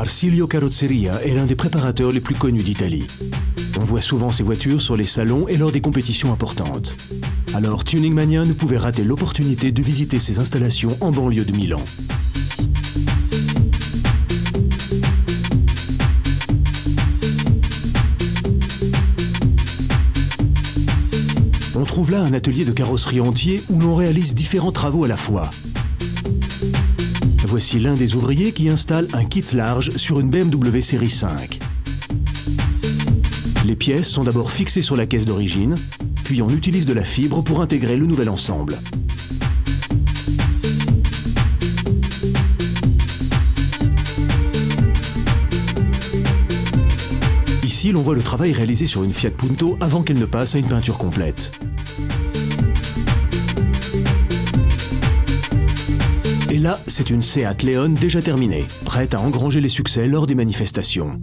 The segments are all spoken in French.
Marsilio Carrozzeria est l'un des préparateurs les plus connus d'Italie. On voit souvent ces voitures sur les salons et lors des compétitions importantes. Alors Tuning Mania ne pouvait rater l'opportunité de visiter ses installations en banlieue de Milan. On trouve là un atelier de carrosserie entier où l'on réalise différents travaux à la fois. Voici l'un des ouvriers qui installe un kit large sur une BMW série 5. Les pièces sont d'abord fixées sur la caisse d'origine, puis on utilise de la fibre pour intégrer le nouvel ensemble. Ici, l'on voit le travail réalisé sur une Fiat Punto avant qu'elle ne passe à une peinture complète. Et là, c'est une Seat Leon déjà terminée, prête à engranger les succès lors des manifestations.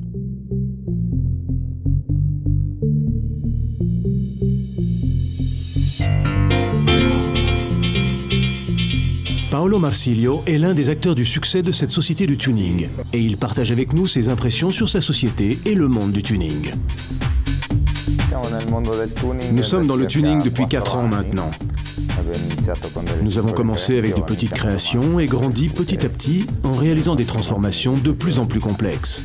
Paolo Marsilio est l'un des acteurs du succès de cette société de tuning, et il partage avec nous ses impressions sur sa société et le monde du tuning. Nous sommes dans le tuning depuis 4 ans maintenant. Nous avons commencé avec de petites créations et grandi petit à petit en réalisant des transformations de plus en plus complexes.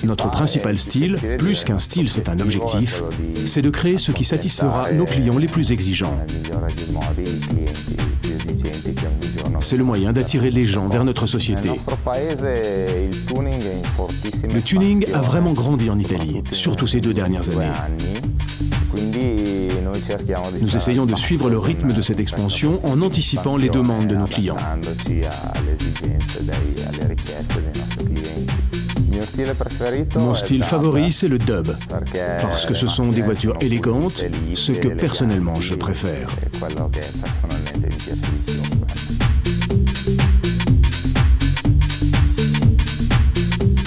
Notre principal style, plus qu'un style c'est un objectif, c'est de créer ce qui satisfera nos clients les plus exigeants. C'est le moyen d'attirer les gens vers notre société. Le tuning a vraiment grandi en Italie, surtout ces 2 dernières années. Nous essayons de suivre le rythme de cette expansion en anticipant les demandes de nos clients. Mon style favori, c'est le dub, parce que ce sont des voitures élégantes, ce que personnellement je préfère.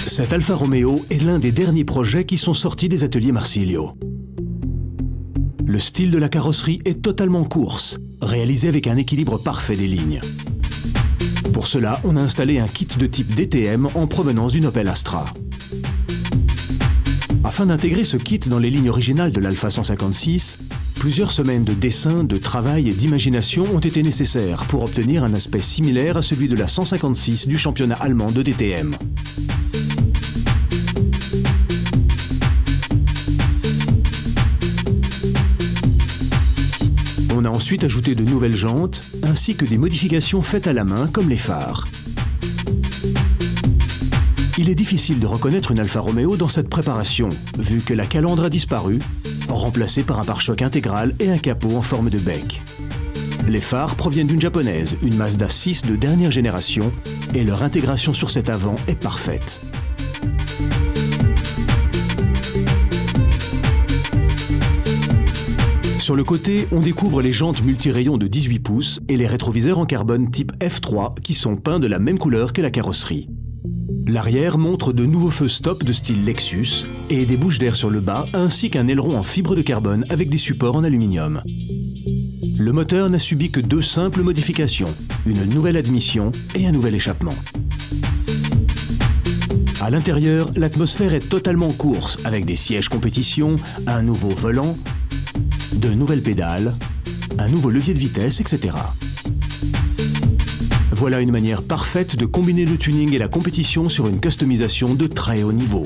Cette Alfa Romeo est l'un des derniers projets qui sont sortis des ateliers Marsilio. Le style de la carrosserie est totalement course, réalisé avec un équilibre parfait des lignes. Pour cela, on a installé un kit de type DTM en provenance d'une Opel Astra. Afin d'intégrer ce kit dans les lignes originales de l'Alfa 156, plusieurs semaines de dessin, de travail et d'imagination ont été nécessaires pour obtenir un aspect similaire à celui de la 156 du championnat allemand de DTM. On a ensuite ajouté de nouvelles jantes, ainsi que des modifications faites à la main, comme les phares. Il est difficile de reconnaître une Alfa Romeo dans cette préparation, vu que la calandre a disparu, remplacée par un pare-choc intégral et un capot en forme de bec. Les phares proviennent d'une japonaise, une Mazda 6 de dernière génération, et leur intégration sur cet avant est parfaite. Sur le côté, on découvre les jantes multirayons de 18 pouces et les rétroviseurs en carbone type F3 qui sont peints de la même couleur que la carrosserie. L'arrière montre de nouveaux feux stop de style Lexus et des bouches d'air sur le bas ainsi qu'un aileron en fibre de carbone avec des supports en aluminium. Le moteur n'a subi que 2 simples modifications, une nouvelle admission et un nouvel échappement. À l'intérieur, l'atmosphère est totalement course avec des sièges compétition, un nouveau volant, de nouvelles pédales, un nouveau levier de vitesse, etc. Voilà une manière parfaite de combiner le tuning et la compétition sur une customisation de très haut niveau.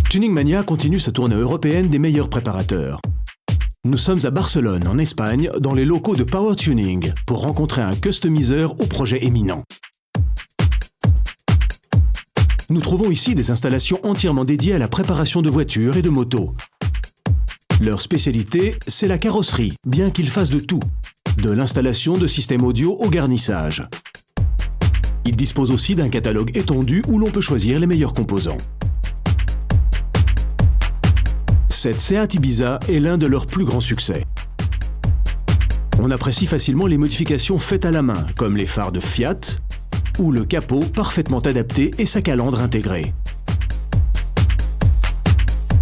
Tuning Mania continue sa tournée européenne des meilleurs préparateurs. Nous sommes à Barcelone, en Espagne, dans les locaux de Power Tuning, pour rencontrer un customiseur au projet éminent. Nous trouvons ici des installations entièrement dédiées à la préparation de voitures et de motos. Leur spécialité, c'est la carrosserie, bien qu'ils fassent de tout, de l'installation de systèmes audio au garnissage. Ils disposent aussi d'un catalogue étendu où l'on peut choisir les meilleurs composants. Cette Seat Ibiza est l'un de leurs plus grands succès. On apprécie facilement les modifications faites à la main, comme les phares de Fiat ou le capot parfaitement adapté et sa calandre intégrée.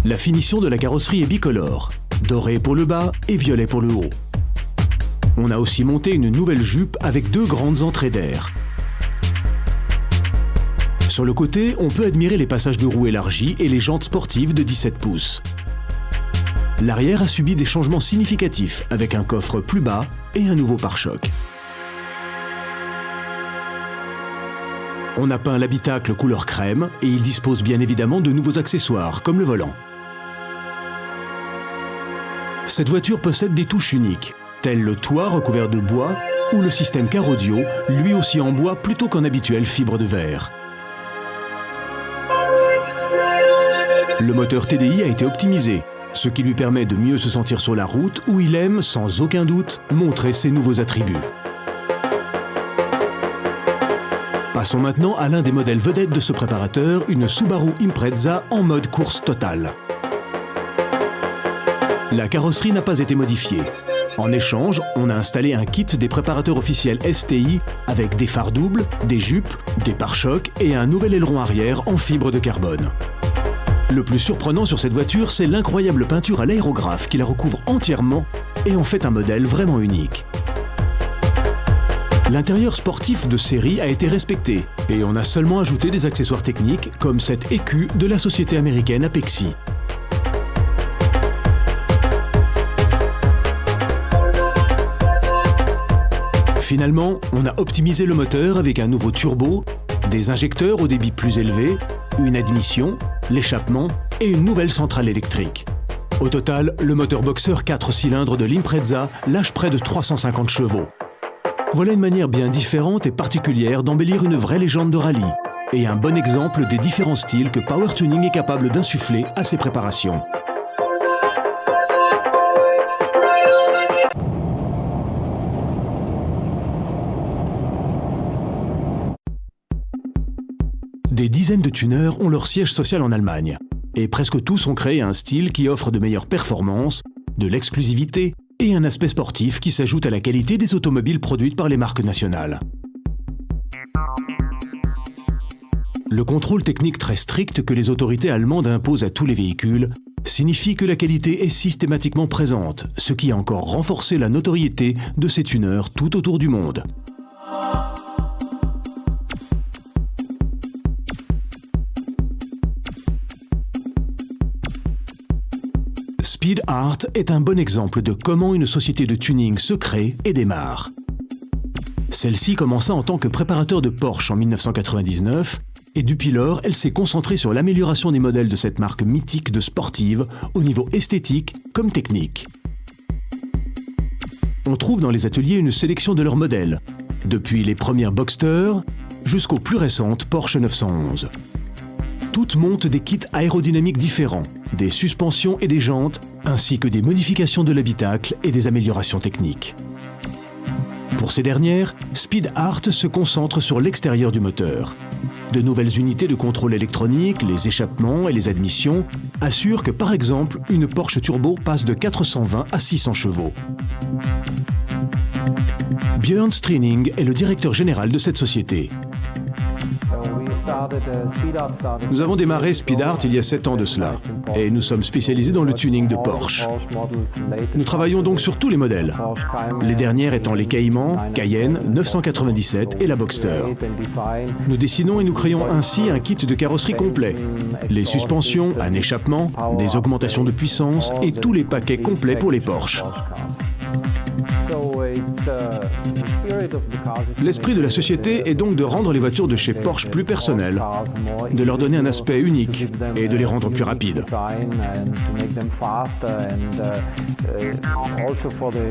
La finition de la carrosserie est bicolore, doré pour le bas et violet pour le haut. On a aussi monté une nouvelle jupe avec 2 grandes entrées d'air. Sur le côté, on peut admirer les passages de roues élargis et les jantes sportives de 17 pouces. L'arrière a subi des changements significatifs avec un coffre plus bas et un nouveau pare-choc. On a peint l'habitacle couleur crème et il dispose bien évidemment de nouveaux accessoires comme le volant. Cette voiture possède des touches uniques, telles le toit recouvert de bois ou le système car audio, lui aussi en bois plutôt qu'en habituelle fibre de verre. Le moteur TDI a été optimisé, ce qui lui permet de mieux se sentir sur la route où il aime, sans aucun doute, montrer ses nouveaux attributs. Passons maintenant à l'un des modèles vedettes de ce préparateur, une Subaru Impreza en mode course totale. La carrosserie n'a pas été modifiée. En échange, on a installé un kit des préparateurs officiels STI avec des phares doubles, des jupes, des pare-chocs et un nouvel aileron arrière en fibre de carbone. Le plus surprenant sur cette voiture, c'est l'incroyable peinture à l'aérographe qui la recouvre entièrement et en fait un modèle vraiment unique. L'intérieur sportif de série a été respecté et on a seulement ajouté des accessoires techniques comme cette écu de la société américaine Apexi. Finalement, on a optimisé le moteur avec un nouveau turbo, des injecteurs au débit plus élevé, une admission, l'échappement et une nouvelle centrale électrique. Au total, le moteur boxeur 4 cylindres de l'Impreza lâche près de 350 chevaux. Voilà une manière bien différente et particulière d'embellir une vraie légende de rallye et un bon exemple des différents styles que Power Tuning est capable d'insuffler à ses préparations. Des dizaines de tuneurs ont leur siège social en Allemagne, et presque tous ont créé un style qui offre de meilleures performances, de l'exclusivité et un aspect sportif qui s'ajoute à la qualité des automobiles produites par les marques nationales. Le contrôle technique très strict que les autorités allemandes imposent à tous les véhicules signifie que la qualité est systématiquement présente, ce qui a encore renforcé la notoriété de ces tuneurs tout autour du monde. Speed Art est un bon exemple de comment une société de tuning se crée et démarre. Celle-ci commença en tant que préparateur de Porsche en 1999 et depuis lors, elle s'est concentrée sur l'amélioration des modèles de cette marque mythique de sportive au niveau esthétique comme technique. On trouve dans les ateliers une sélection de leurs modèles, depuis les premières Boxster jusqu'aux plus récentes Porsche 911. Toutes montent des kits aérodynamiques différents, des suspensions et des jantes, ainsi que des modifications de l'habitacle et des améliorations techniques. Pour ces dernières, Speed Art se concentre sur l'extérieur du moteur. De nouvelles unités de contrôle électronique, les échappements et les admissions assurent que, par exemple, une Porsche Turbo passe de 420 à 600 chevaux. Björn Sträning est le directeur général de cette société. Nous avons démarré Speed Art il y a 7 ans de cela, et nous sommes spécialisés dans le tuning de Porsche. Nous travaillons donc sur tous les modèles, les dernières étant les Cayman, Cayenne, 997 et la Boxster. Nous dessinons et nous créons ainsi un kit de carrosserie complet, les suspensions, un échappement, des augmentations de puissance et tous les paquets complets pour les Porsche. L'esprit de la société est donc de rendre les voitures de chez Porsche plus personnelles, de leur donner un aspect unique et de les rendre plus rapides.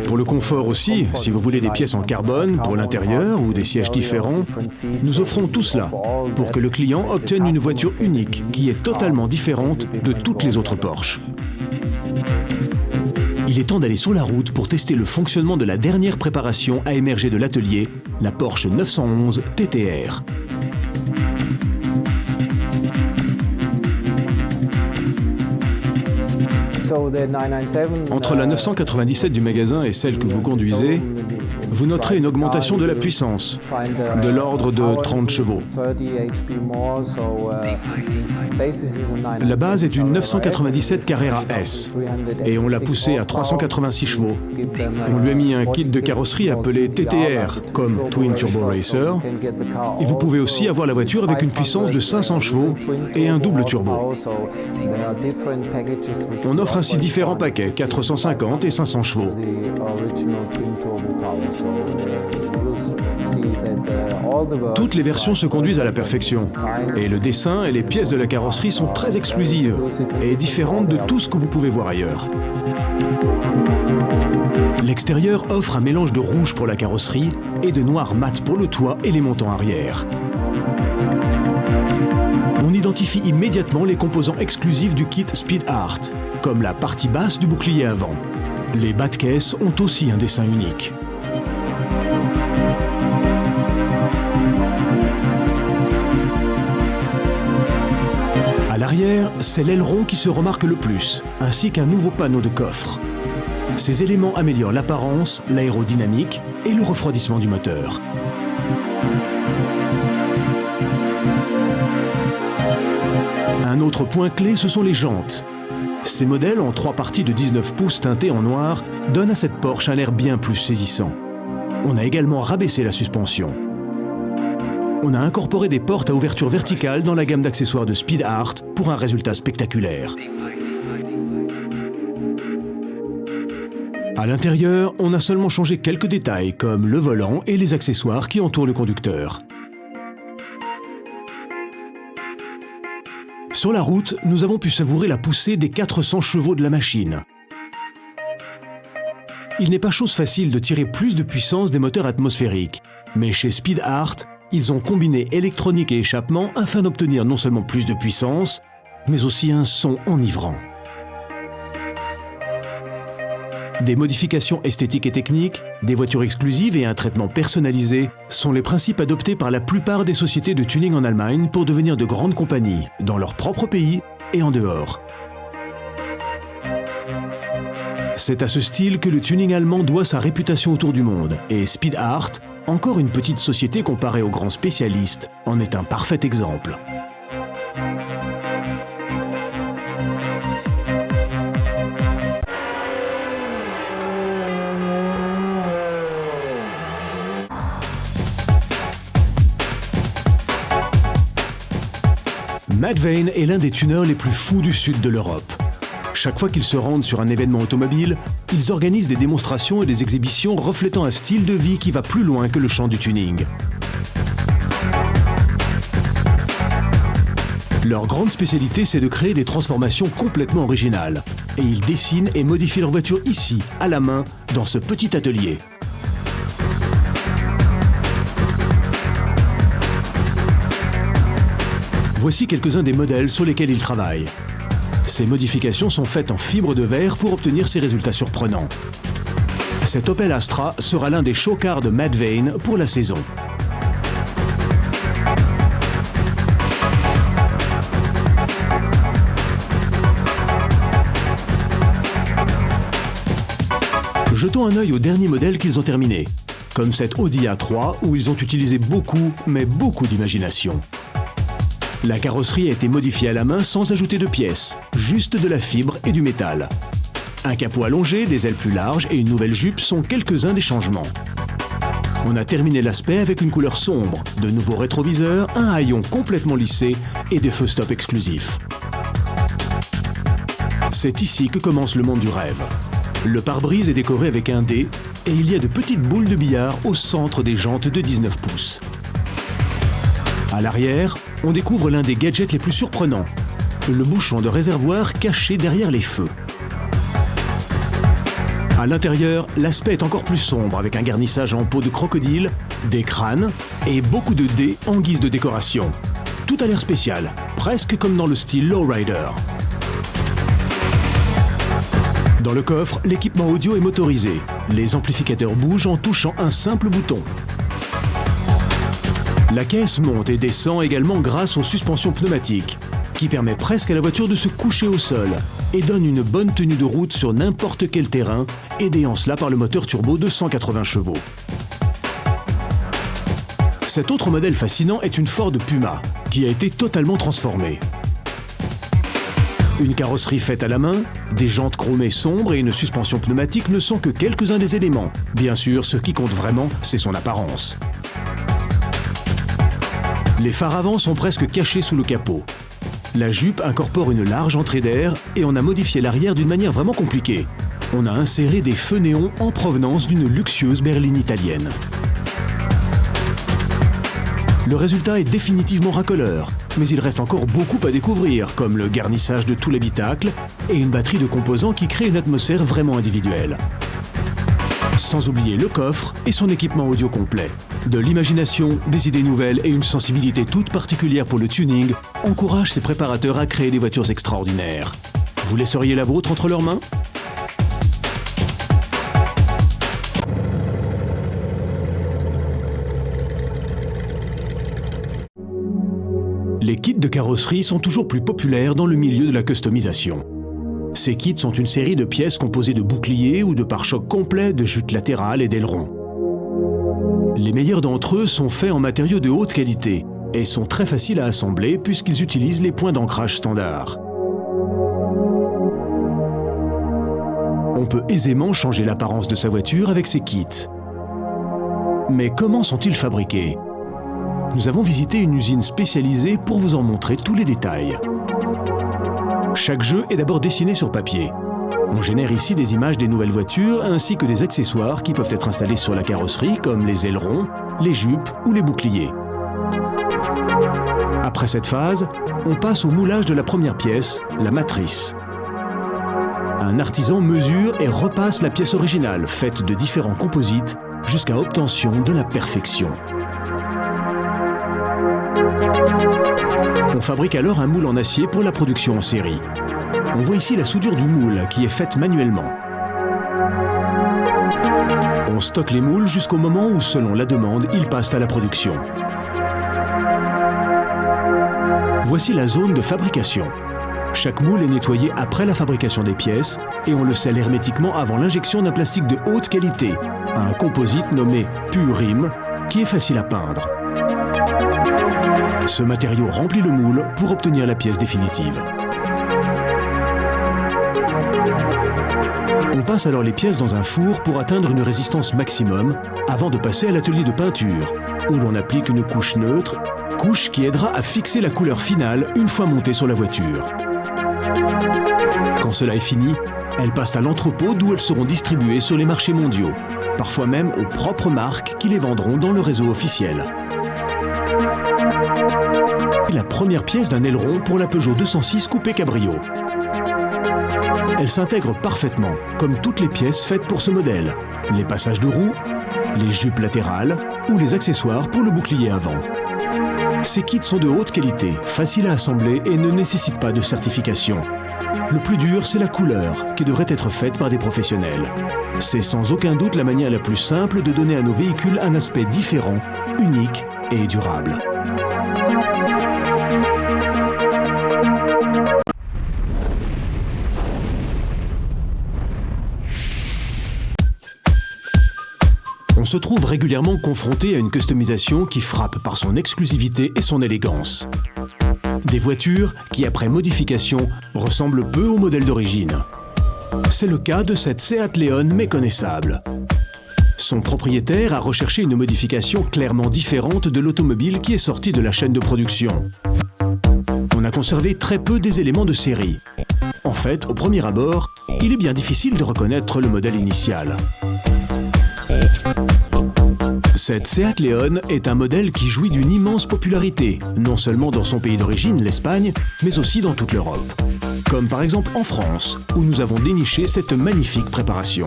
Pour le confort aussi, si vous voulez des pièces en carbone pour l'intérieur ou des sièges différents, nous offrons tout cela pour que le client obtienne une voiture unique qui est totalement différente de toutes les autres Porsche. Il est temps d'aller sur la route pour tester le fonctionnement de la dernière préparation à émerger de l'atelier, la Porsche 911 TTR. Entre la 997 du magasin et celle que vous conduisez, vous noterez une augmentation de la puissance, de l'ordre de 30 chevaux. La base est une 997 Carrera S et on l'a poussée à 386 chevaux. On lui a mis un kit de carrosserie appelé TTR, comme Twin Turbo Racer, et vous pouvez aussi avoir la voiture avec une puissance de 500 chevaux et un double turbo. On offre ainsi différents paquets, 450 et 500 chevaux. Toutes les versions se conduisent à la perfection, et le dessin et les pièces de la carrosserie sont très exclusives et différentes de tout ce que vous pouvez voir ailleurs. L'extérieur offre un mélange de rouge pour la carrosserie et de noir mat pour le toit et les montants arrière. On identifie immédiatement les composants exclusifs du kit Speed Art, comme la partie basse du bouclier avant. Les bas de caisse ont aussi un dessin unique. À l'arrière, c'est l'aileron qui se remarque le plus, ainsi qu'un nouveau panneau de coffre. Ces éléments améliorent l'apparence, l'aérodynamique et le refroidissement du moteur. Un autre point clé, ce sont les jantes. Ces modèles en 3 parties de 19 pouces teintées en noir donnent à cette Porsche un air bien plus saisissant. On a également rabaissé la suspension. On a incorporé des portes à ouverture verticale dans la gamme d'accessoires de Speed Art pour un résultat spectaculaire. À l'intérieur, on a seulement changé quelques détails comme le volant et les accessoires qui entourent le conducteur. Sur la route, nous avons pu savourer la poussée des 400 chevaux de la machine. Il n'est pas chose facile de tirer plus de puissance des moteurs atmosphériques, mais chez Speed Art, ils ont combiné électronique et échappement afin d'obtenir non seulement plus de puissance, mais aussi un son enivrant. Des modifications esthétiques et techniques, des voitures exclusives et un traitement personnalisé sont les principes adoptés par la plupart des sociétés de tuning en Allemagne pour devenir de grandes compagnies, dans leur propre pays et en dehors. C'est à ce style que le tuning allemand doit sa réputation autour du monde, et Speed Art, encore une petite société comparée aux grands spécialistes, en est un parfait exemple. Matt Vane est l'un des tuneurs les plus fous du sud de l'Europe. Chaque fois qu'ils se rendent sur un événement automobile, ils organisent des démonstrations et des exhibitions reflétant un style de vie qui va plus loin que le champ du tuning. Leur grande spécialité, c'est de créer des transformations complètement originales. Et ils dessinent et modifient leur voiture ici, à la main, dans ce petit atelier. Voici quelques-uns des modèles sur lesquels ils travaillent. Ces modifications sont faites en fibre de verre pour obtenir ces résultats surprenants. Cet Opel Astra sera l'un des showcars de Matt Vane pour la saison. Jetons un œil au dernier modèle qu'ils ont terminé, comme cette Audi A3 où ils ont utilisé beaucoup, mais beaucoup d'imagination. La carrosserie a été modifiée à la main sans ajouter de pièces, juste de la fibre et du métal. Un capot allongé, des ailes plus larges et une nouvelle jupe sont quelques-uns des changements. On a terminé l'aspect avec une couleur sombre, de nouveaux rétroviseurs, un haillon complètement lissé et des feux stop exclusifs. C'est ici que commence le monde du rêve. Le pare-brise est décoré avec un dé et il y a de petites boules de billard au centre des jantes de 19 pouces. À l'arrière, on découvre l'un des gadgets les plus surprenants, le bouchon de réservoir caché derrière les feux. À l'intérieur, l'aspect est encore plus sombre avec un garnissage en peau de crocodile, des crânes et beaucoup de dés en guise de décoration. Tout a l'air spécial, presque comme dans le style lowrider. Dans le coffre, l'équipement audio est motorisé. Les amplificateurs bougent en touchant un simple bouton. La caisse monte et descend également grâce aux suspensions pneumatiques. qui permet presque à la voiture de se coucher au sol et donne une bonne tenue de route sur n'importe quel terrain, aidé en cela par le moteur turbo de 180 chevaux. Cet autre modèle fascinant est une Ford Puma, qui a été totalement transformée. Une carrosserie faite à la main, des jantes chromées sombres et une suspension pneumatique ne sont que quelques-uns des éléments. Bien sûr, ce qui compte vraiment, c'est son apparence. Les phares avant sont presque cachés sous le capot. La jupe incorpore une large entrée d'air et on a modifié l'arrière d'une manière vraiment compliquée. On a inséré des feux néons en provenance d'une luxueuse berline italienne. Le résultat est définitivement racoleur, mais il reste encore beaucoup à découvrir, comme le garnissage de tout l'habitacle et une batterie de composants qui crée une atmosphère vraiment individuelle. Sans oublier le coffre et son équipement audio complet. De l'imagination, des idées nouvelles et une sensibilité toute particulière pour le tuning encouragent ces préparateurs à créer des voitures extraordinaires. Vous laisseriez la vôtre entre leurs mains ? Les kits de carrosserie sont toujours plus populaires dans le milieu de la customisation. Ces kits sont une série de pièces composées de boucliers ou de pare-chocs complets, de jutes latérales et d'ailerons. Les meilleurs d'entre eux sont faits en matériaux de haute qualité et sont très faciles à assembler puisqu'ils utilisent les points d'ancrage standards. On peut aisément changer l'apparence de sa voiture avec ces kits. Mais comment sont-ils fabriqués ? Nous avons visité une usine spécialisée pour vous en montrer tous les détails. Chaque jeu est d'abord dessiné sur papier. On génère ici des images des nouvelles voitures ainsi que des accessoires qui peuvent être installés sur la carrosserie comme les ailerons, les jupes ou les boucliers. Après cette phase, on passe au moulage de la première pièce, la matrice. Un artisan mesure et repasse la pièce originale faite de différents composites jusqu'à obtention de la perfection. On fabrique alors un moule en acier pour la production en série. On voit ici la soudure du moule qui est faite manuellement. On stocke les moules jusqu'au moment où, selon la demande, ils passent à la production. Voici la zone de fabrication. Chaque moule est nettoyé après la fabrication des pièces et on le scelle hermétiquement avant l'injection d'un plastique de haute qualité, un composite nommé Purim, qui est facile à peindre. Ce matériau remplit le moule pour obtenir la pièce définitive. On passe alors les pièces dans un four pour atteindre une résistance maximum avant de passer à l'atelier de peinture, où l'on applique une couche neutre, couche qui aidera à fixer la couleur finale une fois montée sur la voiture. Quand cela est fini, elles passent à l'entrepôt d'où elles seront distribuées sur les marchés mondiaux, parfois même aux propres marques qui les vendront dans le réseau officiel. La première pièce d'un aileron pour la Peugeot 206 coupé cabrio. Elle s'intègre parfaitement, comme toutes les pièces faites pour ce modèle. Les passages de roues, les jupes latérales ou les accessoires pour le bouclier avant. Ces kits sont de haute qualité, faciles à assembler et ne nécessitent pas de certification. Le plus dur, c'est la couleur, qui devrait être faite par des professionnels. C'est sans aucun doute la manière la plus simple de donner à nos véhicules un aspect différent, unique et durable. On se trouve régulièrement confronté à une customisation qui frappe par son exclusivité et son élégance. Des voitures qui, après modification, ressemblent peu au modèle d'origine. C'est le cas de cette Seat Leon méconnaissable. Son propriétaire a recherché une modification clairement différente de l'automobile qui est sortie de la chaîne de production. On a conservé très peu des éléments de série. En fait, au premier abord, il est bien difficile de reconnaître le modèle initial. Cette Seat Leon est un modèle qui jouit d'une immense popularité, non seulement dans son pays d'origine, l'Espagne, mais aussi dans toute l'Europe. Comme par exemple en France, où nous avons déniché cette magnifique préparation.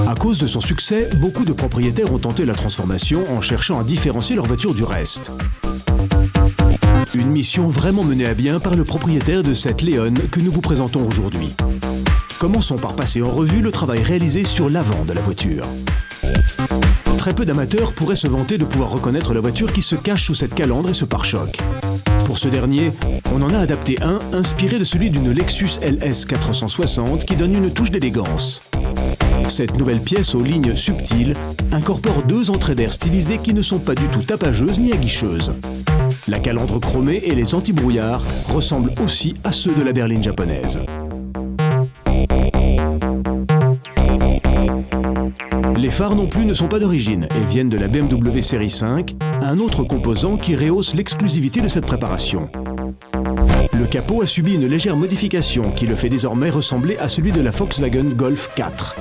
À cause de son succès, beaucoup de propriétaires ont tenté la transformation en cherchant à différencier leur voiture du reste. Une mission vraiment menée à bien par le propriétaire de cette Leon que nous vous présentons aujourd'hui. Commençons par passer en revue le travail réalisé sur l'avant de la voiture. Très peu d'amateurs pourraient se vanter de pouvoir reconnaître la voiture qui se cache sous cette calandre et ce pare-choc. Pour ce dernier, on en a adapté un inspiré de celui d'une Lexus LS 460 qui donne une touche d'élégance. Cette nouvelle pièce aux lignes subtiles incorpore deux entrées d'air stylisées qui ne sont pas du tout tapageuses ni aguicheuses. La calandre chromée et les anti-brouillards ressemblent aussi à ceux de la berline japonaise. Les phares non plus ne sont pas d'origine et viennent de la BMW série 5, un autre composant qui rehausse l'exclusivité de cette préparation. Le capot a subi une légère modification qui le fait désormais ressembler à celui de la Volkswagen Golf 4.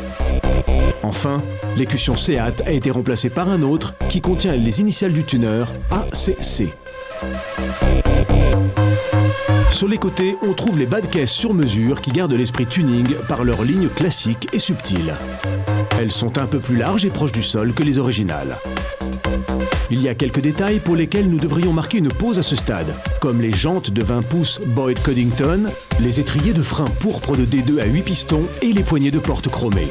Enfin, l'écusson Seat a été remplacé par un autre qui contient les initiales du tuner ACC. Sur les côtés, on trouve les bas de caisse sur mesure qui gardent l'esprit tuning par leurs lignes classiques et subtiles. Elles sont un peu plus larges et proches du sol que les originales. Il y a quelques détails pour lesquels nous devrions marquer une pause à ce stade, comme les jantes de 20 pouces Boyd Coddington, les étriers de frein pourpre de D2 à 8 pistons et les poignées de porte chromées.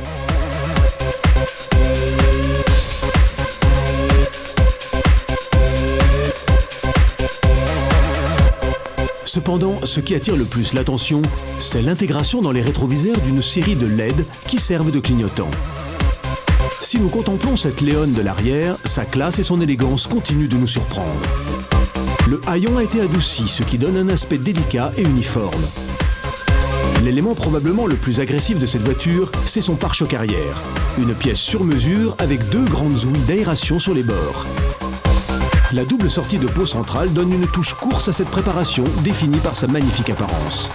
Cependant, ce qui attire le plus l'attention, c'est l'intégration dans les rétroviseurs d'une série de LED qui servent de clignotants. Si nous contemplons cette Léon de l'arrière, sa classe et son élégance continuent de nous surprendre. Le haillon a été adouci, ce qui donne un aspect délicat et uniforme. L'élément probablement le plus agressif de cette voiture, c'est son pare-choc arrière. Une pièce sur mesure avec deux grandes ouïes d'aération sur les bords. La double sortie de pot centrale donne une touche course à cette préparation, définie par sa magnifique apparence.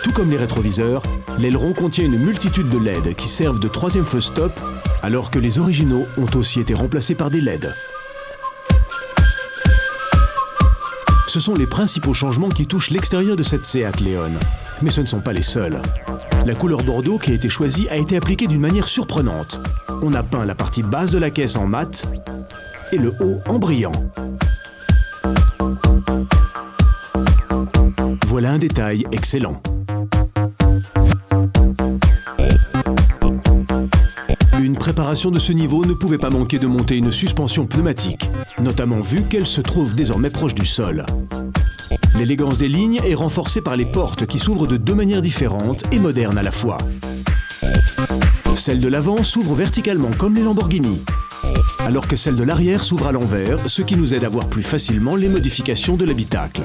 Tout comme les rétroviseurs, l'aileron contient une multitude de LED qui servent de troisième feu stop, alors que les originaux ont aussi été remplacés par des LED. Ce sont les principaux changements qui touchent l'extérieur de cette Seat Leon. Mais ce ne sont pas les seuls. La couleur bordeaux qui a été choisie a été appliquée d'une manière surprenante. On a peint la partie basse de la caisse en mat et le haut en brillant. Voilà un détail excellent. Une préparation de ce niveau ne pouvait pas manquer de monter une suspension pneumatique, notamment vu qu'elle se trouve désormais proche du sol. L'élégance des lignes est renforcée par les portes qui s'ouvrent de deux manières différentes et modernes à la fois. Celle de l'avant s'ouvre verticalement comme les Lamborghini, alors que celle de l'arrière s'ouvre à l'envers, ce qui nous aide à voir plus facilement les modifications de l'habitacle.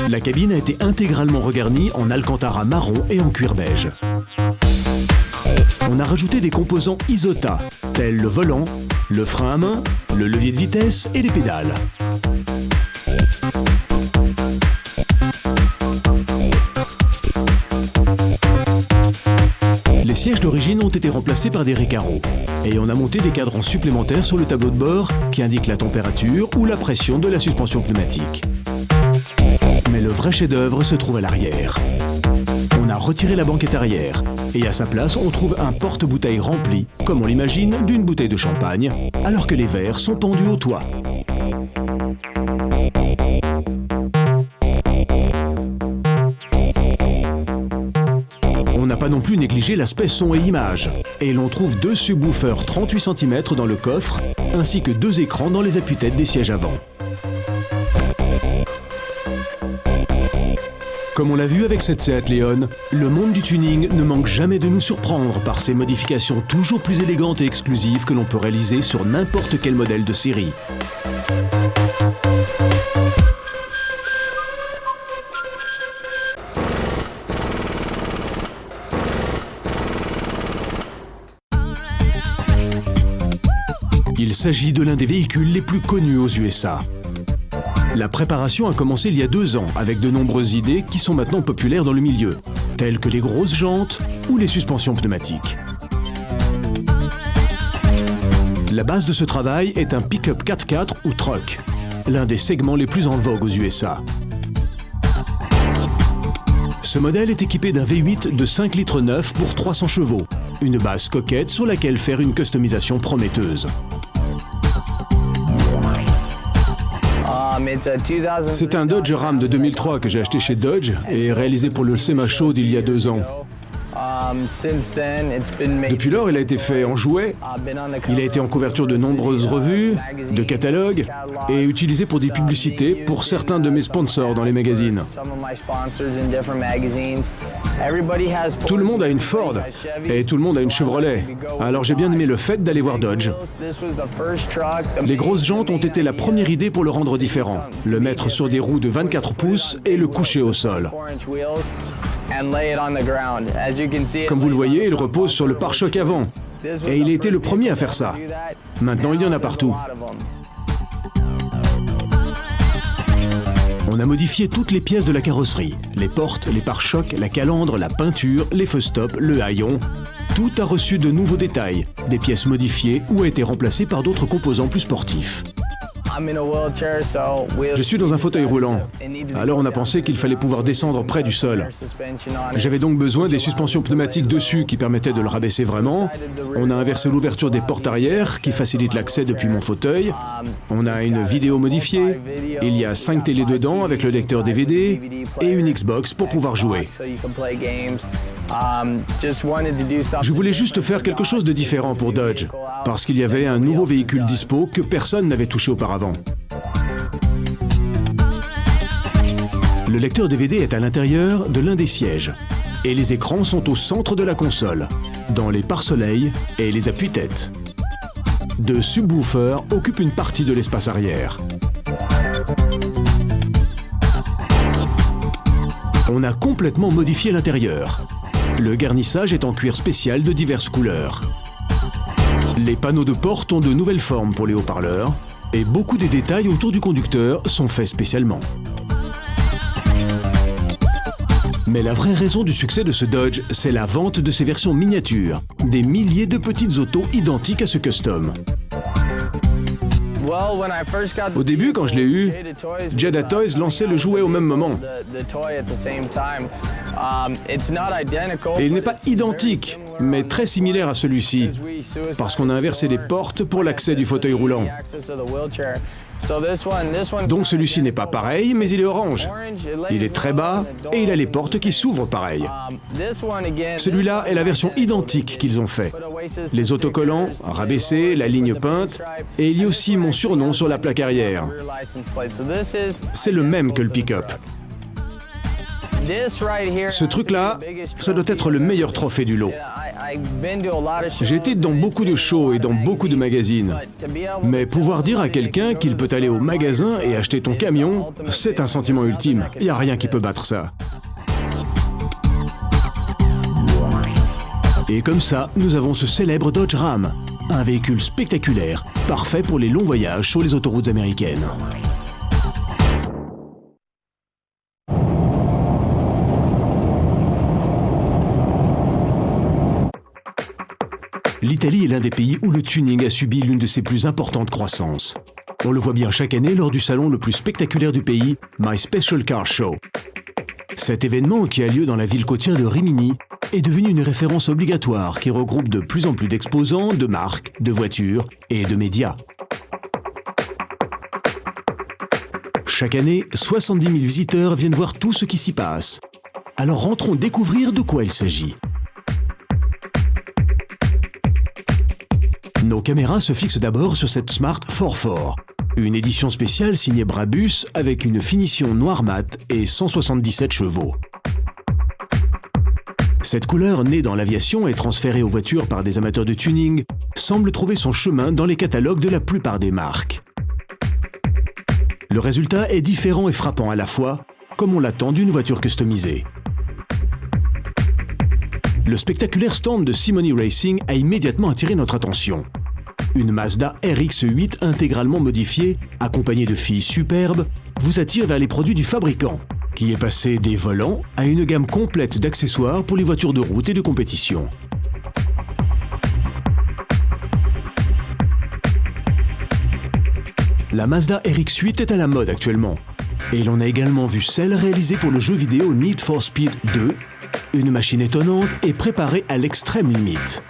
La cabine a été intégralement regarnie en alcantara marron et en cuir beige. On a rajouté des composants Isota, tels le volant, le frein à main, le levier de vitesse et les pédales. Les sièges d'origine ont été remplacés par des Recaro et on a monté des cadrans supplémentaires sur le tableau de bord qui indiquent la température ou la pression de la suspension pneumatique. Mais le vrai chef-d'œuvre se trouve à l'arrière. On a retiré la banquette arrière et à sa place on trouve un porte-bouteille rempli, comme on l'imagine, d'une bouteille de champagne, alors que les verres sont pendus au toit. On n'a pas non plus négligé l'aspect son et image, et l'on trouve deux subwoofers 38 cm dans le coffre, ainsi que deux écrans dans les appuis-têtes des sièges avant. Comme on l'a vu avec cette Seat Leon, le monde du tuning ne manque jamais de nous surprendre par ces modifications toujours plus élégantes et exclusives que l'on peut réaliser sur n'importe quel modèle de série. Il s'agit de l'un des véhicules les plus connus aux USA. La préparation a commencé il y a 2 ans avec de nombreuses idées qui sont maintenant populaires dans le milieu, telles que les grosses jantes ou les suspensions pneumatiques. La base de ce travail est un pick-up 4x4 ou truck, l'un des segments les plus en vogue aux USA. Ce modèle est équipé d'un V8 de 5 litres 9 pour 300 chevaux, une base coquette sur laquelle faire une customisation prometteuse. C'est un Dodge Ram de 2003 que j'ai acheté chez Dodge et réalisé pour le SEMA Show d'il y a 2 ans. Depuis lors, il a été fait en jouet, il a été en couverture de nombreuses revues, de catalogues, et utilisé pour des publicités pour certains de mes sponsors dans les magazines. Tout le monde a une Ford, et tout le monde a une Chevrolet. Alors j'ai bien aimé le fait d'aller voir Dodge. Les grosses jantes ont été la première idée pour le rendre différent. Le mettre sur des roues de 24 pouces et le coucher au sol. Comme vous le voyez, il repose sur le pare-choc avant. Et il a été le premier à faire ça. Maintenant, il y en a partout. On a modifié toutes les pièces de la carrosserie. Les portes, les pare-chocs, la calandre, la peinture, les feux stop, le haillon. Tout a reçu de nouveaux détails, des pièces modifiées ou a été remplacé par d'autres composants plus sportifs. Je suis dans un fauteuil roulant. Alors on a pensé qu'il fallait pouvoir descendre près du sol. J'avais donc besoin des suspensions pneumatiques dessus qui permettaient de le rabaisser vraiment. On a inversé l'ouverture des portes arrière qui facilite l'accès depuis mon fauteuil. On a une vidéo modifiée. Il y a 5 télés dedans avec le lecteur DVD et une Xbox pour pouvoir jouer. Je voulais juste faire quelque chose de différent pour Dodge, parce qu'il y avait un nouveau véhicule dispo que personne n'avait touché auparavant. Le lecteur DVD est à l'intérieur de l'un des sièges, et les écrans sont au centre de la console, dans les pare-soleils et les appuis-têtes. Deux subwoofers occupent une partie de l'espace arrière. On a complètement modifié l'intérieur. Le garnissage est en cuir spécial de diverses couleurs. Les panneaux de porte ont de nouvelles formes pour les haut-parleurs et beaucoup des détails autour du conducteur sont faits spécialement. Mais la vraie raison du succès de ce Dodge, c'est la vente de ses versions miniatures, des milliers de petites autos identiques à ce custom. Au début, quand je l'ai eu, Jada Toys lançait le jouet au même moment. Et il n'est pas identique, mais très similaire à celui-ci, parce qu'on a inversé les portes pour l'accès du fauteuil roulant. Donc celui-ci n'est pas pareil, mais il est orange. Il est très bas et il a les portes qui s'ouvrent pareil. Celui-là est la version identique qu'ils ont fait. Les autocollants, rabaissés, la ligne peinte, et il y a aussi mon surnom sur la plaque arrière. C'est le même que le pick-up. Ce truc-là, ça doit être le meilleur trophée du lot. J'ai été dans beaucoup de shows et dans beaucoup de magazines. Mais pouvoir dire à quelqu'un qu'il peut aller au magasin et acheter ton camion, c'est un sentiment ultime. Il n'y a rien qui peut battre ça. Et comme ça, nous avons ce célèbre Dodge Ram, un véhicule spectaculaire, parfait pour les longs voyages sur les autoroutes américaines. L'Italie est l'un des pays où le tuning a subi l'une de ses plus importantes croissances. On le voit bien chaque année lors du salon le plus spectaculaire du pays, My Special Car Show. Cet événement, qui a lieu dans la ville côtière de Rimini, est devenu une référence obligatoire qui regroupe de plus en plus d'exposants, de marques, de voitures et de médias. Chaque année, 70 000 visiteurs viennent voir tout ce qui s'y passe. Alors rentrons découvrir de quoi il s'agit. Nos caméras se fixent d'abord sur cette Smart 4-4, une édition spéciale signée Brabus avec une finition noir mat et 177 chevaux. Cette couleur, née dans l'aviation et transférée aux voitures par des amateurs de tuning, semble trouver son chemin dans les catalogues de la plupart des marques. Le résultat est différent et frappant à la fois, comme on l'attend d'une voiture customisée. Le spectaculaire stand de Simony Racing a immédiatement attiré notre attention. Une Mazda RX-8 intégralement modifiée, accompagnée de filles superbes, vous attire vers les produits du fabricant, qui est passé des volants à une gamme complète d'accessoires pour les voitures de route et de compétition. La Mazda RX-8 est à la mode actuellement, et l'on a également vu celle réalisée pour le jeu vidéo Need for Speed 2, une machine étonnante et préparée à l'extrême limite.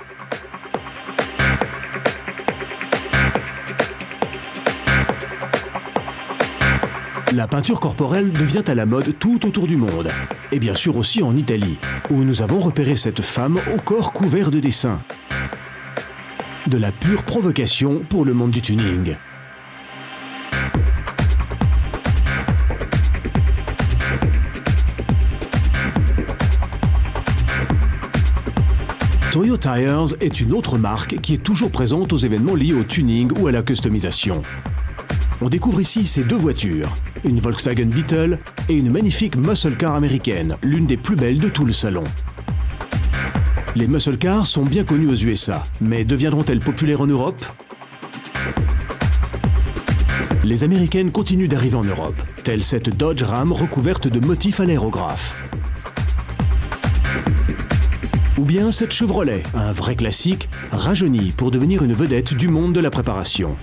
La peinture corporelle devient à la mode tout autour du monde, et bien sûr aussi en Italie, où nous avons repéré cette femme au corps couvert de dessins. De la pure provocation pour le monde du tuning. Toyo Tires est une autre marque qui est toujours présente aux événements liés au tuning ou à la customisation. On découvre ici ces deux voitures, une Volkswagen Beetle et une magnifique muscle car américaine, l'une des plus belles de tout le salon. Les muscle cars sont bien connues aux USA, mais deviendront-elles populaires en Europe? Les américaines continuent d'arriver en Europe, telle cette Dodge Ram recouverte de motifs à l'aérographe. Ou bien cette Chevrolet, un vrai classique, rajeuni pour devenir une vedette du monde de la préparation.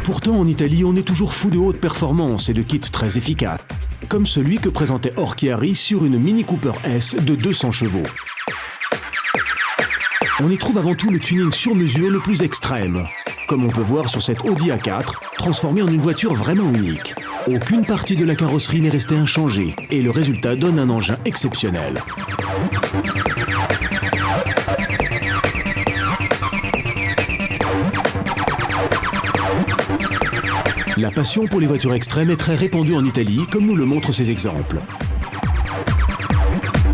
Pourtant, en Italie, on est toujours fou de haute performance et de kits très efficaces, comme celui que présentait Orchiari sur une Mini Cooper S de 200 chevaux. On y trouve avant tout le tuning sur mesure le plus extrême, comme on peut voir sur cette Audi A4, transformée en une voiture vraiment unique. Aucune partie de la carrosserie n'est restée inchangée, et le résultat donne un engin exceptionnel. La passion pour les voitures extrêmes est très répandue en Italie, comme nous le montrent ces exemples.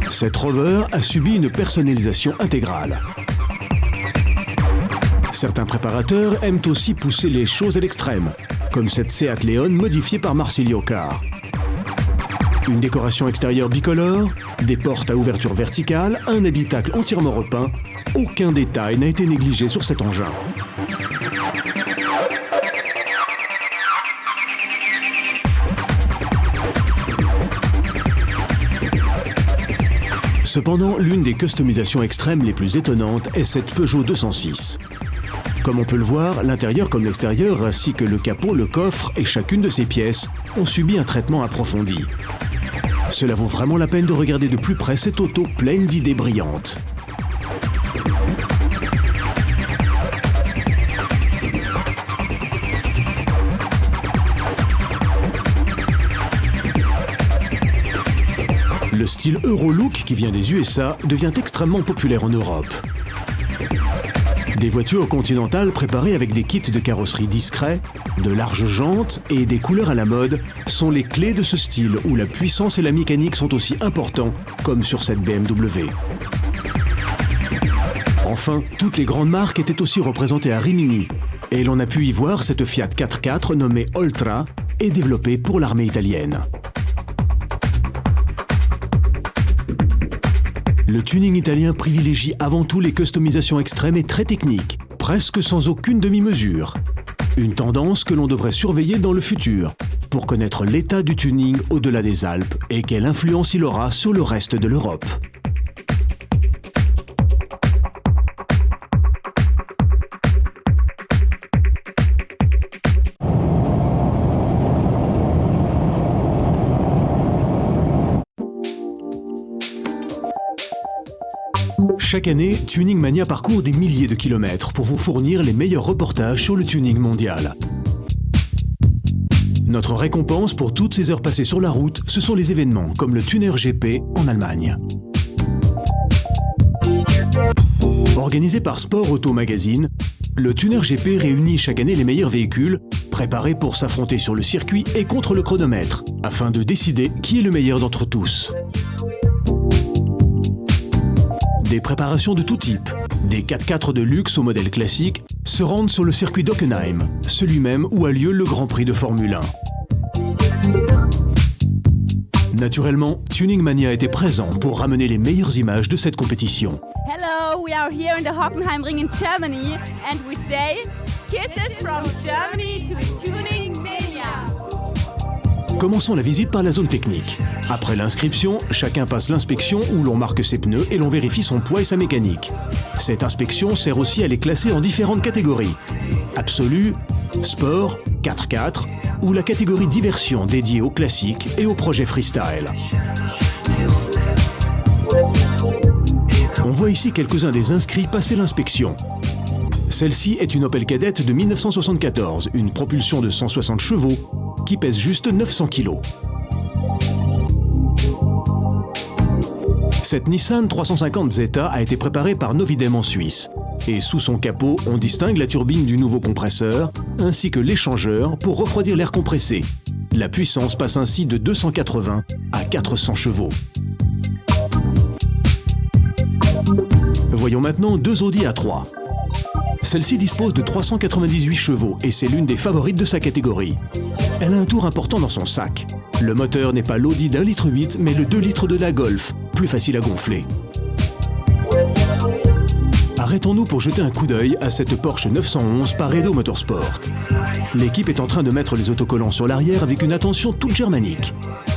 Cette Rover a subi une personnalisation intégrale. Certains préparateurs aiment aussi pousser les choses à l'extrême, comme cette Seat Leon modifiée par Marsilio Car. Une décoration extérieure bicolore, des portes à ouverture verticale, un habitacle entièrement repeint, aucun détail n'a été négligé sur cet engin. Cependant, l'une des customisations extrêmes les plus étonnantes est cette Peugeot 206. Comme on peut le voir, l'intérieur comme l'extérieur, ainsi que le capot, le coffre et chacune de ses pièces ont subi un traitement approfondi. Cela vaut vraiment la peine de regarder de plus près cette auto pleine d'idées brillantes. Le style Eurolook qui vient des USA devient extrêmement populaire en Europe. Des voitures continentales préparées avec des kits de carrosserie discrets, de larges jantes et des couleurs à la mode sont les clés de ce style où la puissance et la mécanique sont aussi importants, comme sur cette BMW. Enfin, toutes les grandes marques étaient aussi représentées à Rimini, et l'on a pu y voir cette Fiat 4x4 nommée Oltra et développée pour l'armée italienne. Le tuning italien privilégie avant tout les customisations extrêmes et très techniques, presque sans aucune demi-mesure. Une tendance que l'on devrait surveiller dans le futur, pour connaître l'état du tuning au-delà des Alpes et quelle influence il aura sur le reste de l'Europe. Chaque année, Tuning Mania parcourt des milliers de kilomètres pour vous fournir les meilleurs reportages sur le tuning mondial. Notre récompense pour toutes ces heures passées sur la route, ce sont les événements comme le Tuner GP en Allemagne. Organisé par Sport Auto Magazine, le Tuner GP réunit chaque année les meilleurs véhicules, préparés pour s'affronter sur le circuit et contre le chronomètre, afin de décider qui est le meilleur d'entre tous. Des préparations de tout type, des 4x4 de luxe au modèle classique, se rendent sur le circuit d'Hockenheim, celui même où a lieu le Grand Prix de Formule 1. Naturellement, Tuning Mania était présent pour ramener les meilleures images de cette compétition. Hello, we are here in the Hockenheimring in Germany and we say kisses from Germany to Tuning Mania. Commençons la visite par la zone technique. Après l'inscription, chacun passe l'inspection où l'on marque ses pneus et l'on vérifie son poids et sa mécanique. Cette inspection sert aussi à les classer en différentes catégories. Absolu, sport, 4x4 ou la catégorie diversion dédiée aux classiques et aux projets freestyle. On voit ici quelques-uns des inscrits passer l'inspection. Celle-ci est une Opel Kadett de 1974, une propulsion de 160 chevaux qui pèse juste 900 kg. Cette Nissan 350 Zeta a été préparée par Novidem en Suisse. Et sous son capot, on distingue la turbine du nouveau compresseur, ainsi que l'échangeur pour refroidir l'air compressé. La puissance passe ainsi de 280 à 400 chevaux. Voyons maintenant deux Audi A3. Celle-ci dispose de 398 chevaux et c'est l'une des favorites de sa catégorie. Elle a un tour important dans son sac. Le moteur n'est pas l'Audi d'1,8 litre, mais le 2 litres de la Golf, plus facile à gonfler. Arrêtons-nous pour jeter un coup d'œil à cette Porsche 911 par Edo Motorsport. L'équipe est en train de mettre les autocollants sur l'arrière avec une attention toute germanique.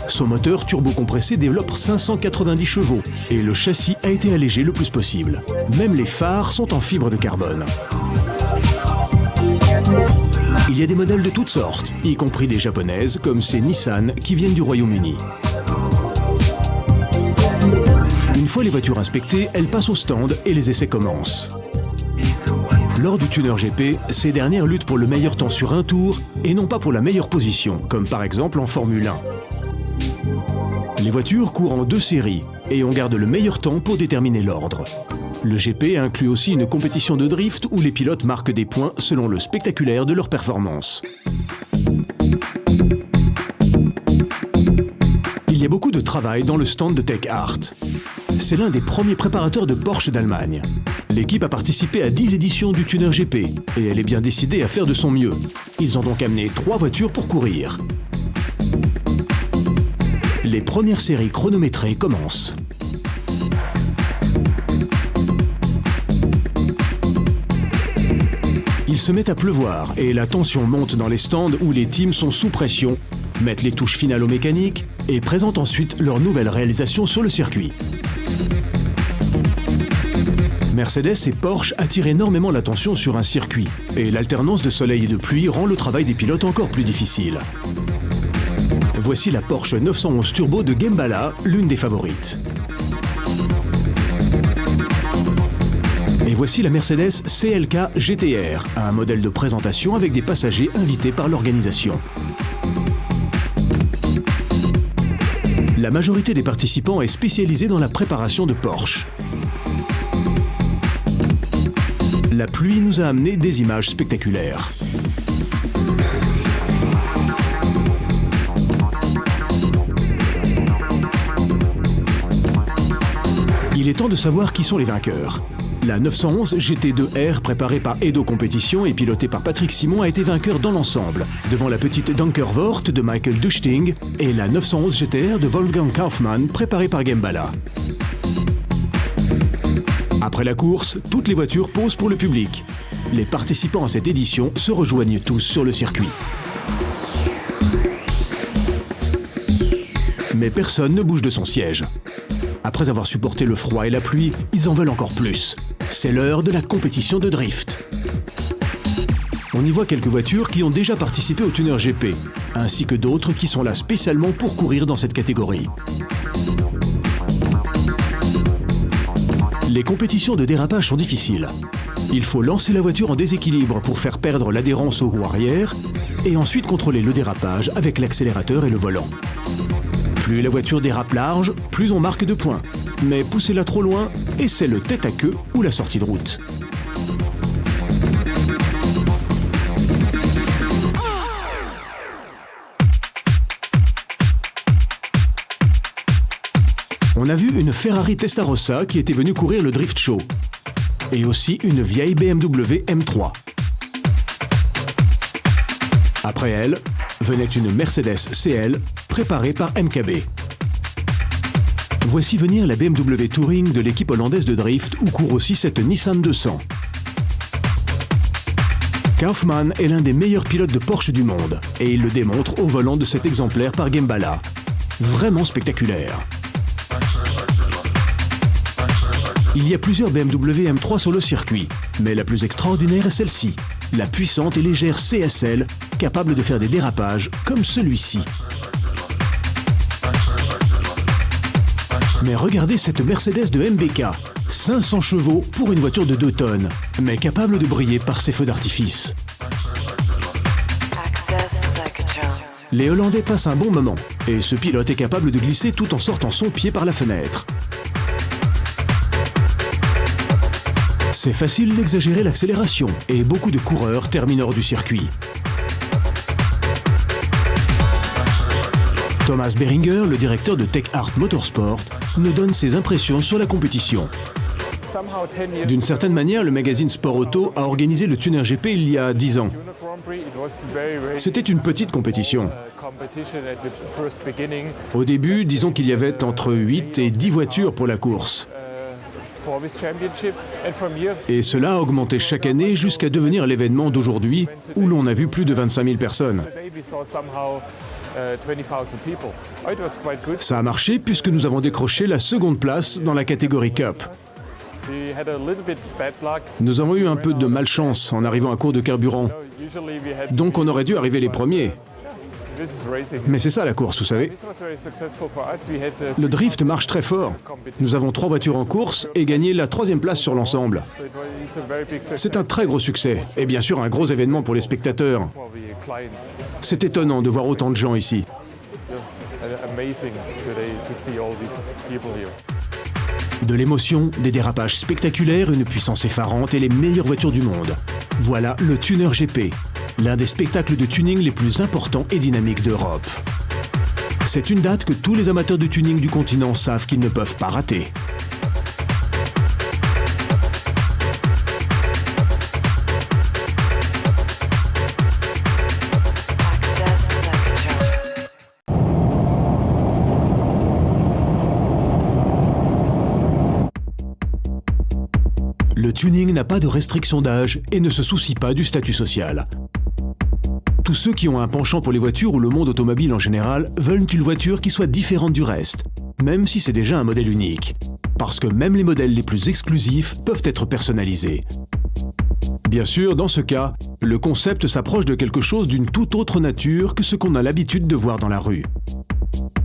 Son moteur turbo-compressé développe 590 chevaux et le châssis a été allégé le plus possible. Même les phares sont en fibre de carbone. Il y a des modèles de toutes sortes, y compris des japonaises comme ces Nissan qui viennent du Royaume-Uni. Une fois les voitures inspectées, elles passent au stand et les essais commencent. Lors du Tuner GP, ces dernières luttent pour le meilleur temps sur un tour et non pas pour la meilleure position, comme par exemple en Formule 1. Les voitures courent en 2 séries et on garde le meilleur temps pour déterminer l'ordre. Le GP inclut aussi une compétition de drift où les pilotes marquent des points selon le spectaculaire de leur performance. Il y a beaucoup de travail dans le stand de Tech Art. C'est l'un des premiers préparateurs de Porsche d'Allemagne. L'équipe a participé à 10 éditions du Tuner GP et elle est bien décidée à faire de son mieux. Ils ont donc amené 3 voitures pour courir. Les premières séries chronométrées commencent. Il se met à pleuvoir et la tension monte dans les stands où les teams sont sous pression, mettent les touches finales aux mécaniques et présentent ensuite leur nouvelle réalisation sur le circuit. Mercedes et Porsche attirent énormément l'attention sur un circuit et l'alternance de soleil et de pluie rend le travail des pilotes encore plus difficile. Voici la Porsche 911 Turbo de Gembala, l'une des favorites. Et voici la Mercedes CLK GTR, un modèle de présentation avec des passagers invités par l'organisation. La majorité des participants est spécialisée dans la préparation de Porsche. La pluie nous a amené des images spectaculaires. Il est temps de savoir qui sont les vainqueurs. La 911 GT2R, préparée par Edo Competition et pilotée par Patrick Simon, a été vainqueur dans l'ensemble, devant la petite Dunkervoort de Michael Duchting et la 911 GTR de Wolfgang Kaufmann, préparée par Gembala. Après la course, toutes les voitures posent pour le public. Les participants à cette édition se rejoignent tous sur le circuit. Mais personne ne bouge de son siège. Après avoir supporté le froid et la pluie, ils en veulent encore plus. C'est l'heure de la compétition de drift. On y voit quelques voitures qui ont déjà participé au Tuner GP, ainsi que d'autres qui sont là spécialement pour courir dans cette catégorie. Les compétitions de dérapage sont difficiles. Il faut lancer la voiture en déséquilibre pour faire perdre l'adhérence aux roues arrière et ensuite contrôler le dérapage avec l'accélérateur et le volant. Plus la voiture dérape large, plus on marque de points. Mais poussez-la trop loin et c'est le tête à queue ou la sortie de route. On a vu une Ferrari Testarossa qui était venue courir le Drift Show. Et aussi une vieille BMW M3. Après elle, venait une Mercedes CL préparée par MKB. Voici venir la BMW Touring de l'équipe hollandaise de drift où court aussi cette Nissan 200. Kaufmann est l'un des meilleurs pilotes de Porsche du monde et il le démontre au volant de cet exemplaire par Gembala. Vraiment spectaculaire. Il y a plusieurs BMW M3 sur le circuit, mais la plus extraordinaire est celle-ci, la puissante et légère CSL, capable de faire des dérapages comme celui-ci. Mais regardez cette Mercedes de MBK, 500 chevaux pour une voiture de 2 tonnes, mais capable de briller par ses feux d'artifice. Les Hollandais passent un bon moment, et ce pilote est capable de glisser tout en sortant son pied par la fenêtre. C'est facile d'exagérer l'accélération, et beaucoup de coureurs terminent hors du circuit. Thomas Beringer, le directeur de Tech Art Motorsport, nous donne ses impressions sur la compétition. D'une certaine manière, le magazine Sport Auto a organisé le Tuner GP il y a 10 ans. C'était une petite compétition. Au début, disons qu'il y avait entre 8 et 10 voitures pour la course. Et cela a augmenté chaque année jusqu'à devenir l'événement d'aujourd'hui où l'on a vu plus de 25 000 personnes. Ça a marché puisque nous avons décroché la seconde place dans la catégorie Cup. Nous avons eu un peu de malchance en arrivant à court de carburant. Donc on aurait dû arriver les premiers. Mais c'est ça la course, vous savez. Le drift marche très fort. Nous avons 3 voitures en course et gagné la 3e place sur l'ensemble. C'est un très gros succès et bien sûr un gros événement pour les spectateurs. C'est étonnant de voir autant de gens ici. De l'émotion, des dérapages spectaculaires, une puissance effarante et les meilleures voitures du monde. Voilà le Tuner GP, l'un des spectacles de tuning les plus importants et dynamiques d'Europe. C'est une date que tous les amateurs de tuning du continent savent qu'ils ne peuvent pas rater. Le tuning n'a pas de restriction d'âge et ne se soucie pas du statut social. Tous ceux qui ont un penchant pour les voitures ou le monde automobile en général veulent une voiture qui soit différente du reste, même si c'est déjà un modèle unique. Parce que même les modèles les plus exclusifs peuvent être personnalisés. Bien sûr, dans ce cas, le concept s'approche de quelque chose d'une toute autre nature que ce qu'on a l'habitude de voir dans la rue.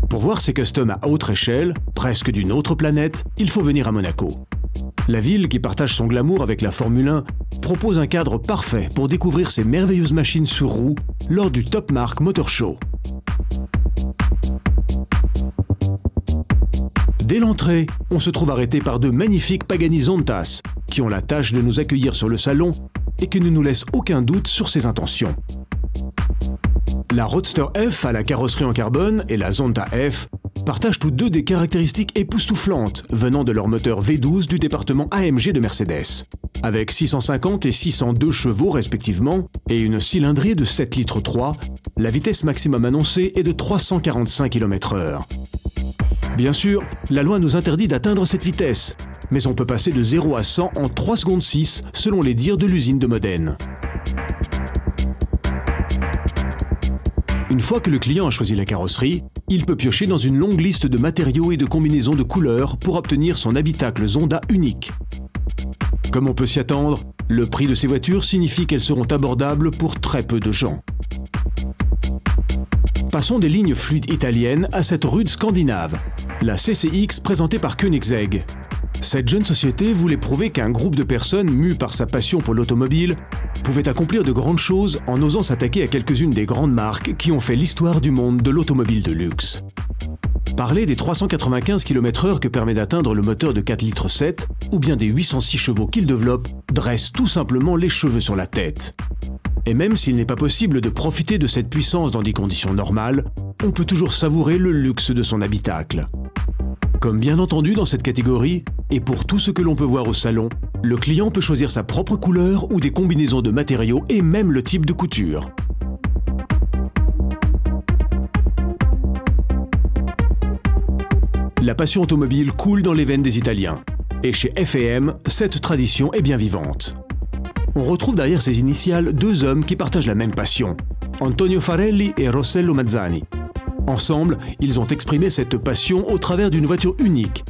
Pour voir ces customs à autre échelle, presque d'une autre planète, il faut venir à Monaco. La ville, qui partage son glamour avec la Formule 1, propose un cadre parfait pour découvrir ces merveilleuses machines sur roues lors du Top Mark Motor Show. Dès l'entrée, on se trouve arrêté par de magnifiques Pagani Zontas, qui ont la tâche de nous accueillir sur le salon et qui ne nous laissent aucun doute sur ses intentions. La Roadster F à la carrosserie en carbone et la Zonta F partagent tous deux des caractéristiques époustouflantes venant de leur moteur V12 du département AMG de Mercedes. Avec 650 et 602 chevaux respectivement et une cylindrée de 7,3 litres, la vitesse maximum annoncée est de 345 km/h. Bien sûr, la loi nous interdit d'atteindre cette vitesse, mais on peut passer de 0 à 100 en 3 secondes 6 selon les dires de l'usine de Modène. Une fois que le client a choisi la carrosserie, il peut piocher dans une longue liste de matériaux et de combinaisons de couleurs pour obtenir son habitacle Zonda unique. Comme on peut s'y attendre, le prix de ces voitures signifie qu'elles seront abordables pour très peu de gens. Passons des lignes fluides italiennes à cette rude scandinave, la CCX présentée par Koenigsegg. Cette jeune société voulait prouver qu'un groupe de personnes mues par sa passion pour l'automobile pouvait accomplir de grandes choses en osant s'attaquer à quelques-unes des grandes marques qui ont fait l'histoire du monde de l'automobile de luxe. Parler des 395 km/h que permet d'atteindre le moteur de 4,7 litres ou bien des 806 chevaux qu'il développe dresse tout simplement les cheveux sur la tête. Et même s'il n'est pas possible de profiter de cette puissance dans des conditions normales, on peut toujours savourer le luxe de son habitacle. Comme bien entendu dans cette catégorie, et pour tout ce que l'on peut voir au salon, le client peut choisir sa propre couleur ou des combinaisons de matériaux et même le type de couture. La passion automobile coule dans les veines des Italiens. Et chez F&M, cette tradition est bien vivante. On retrouve derrière ces initiales 2 hommes qui partagent la même passion, Antonio Farelli et Rossello Mazzani. Ensemble, ils ont exprimé cette passion au travers d'une voiture unique,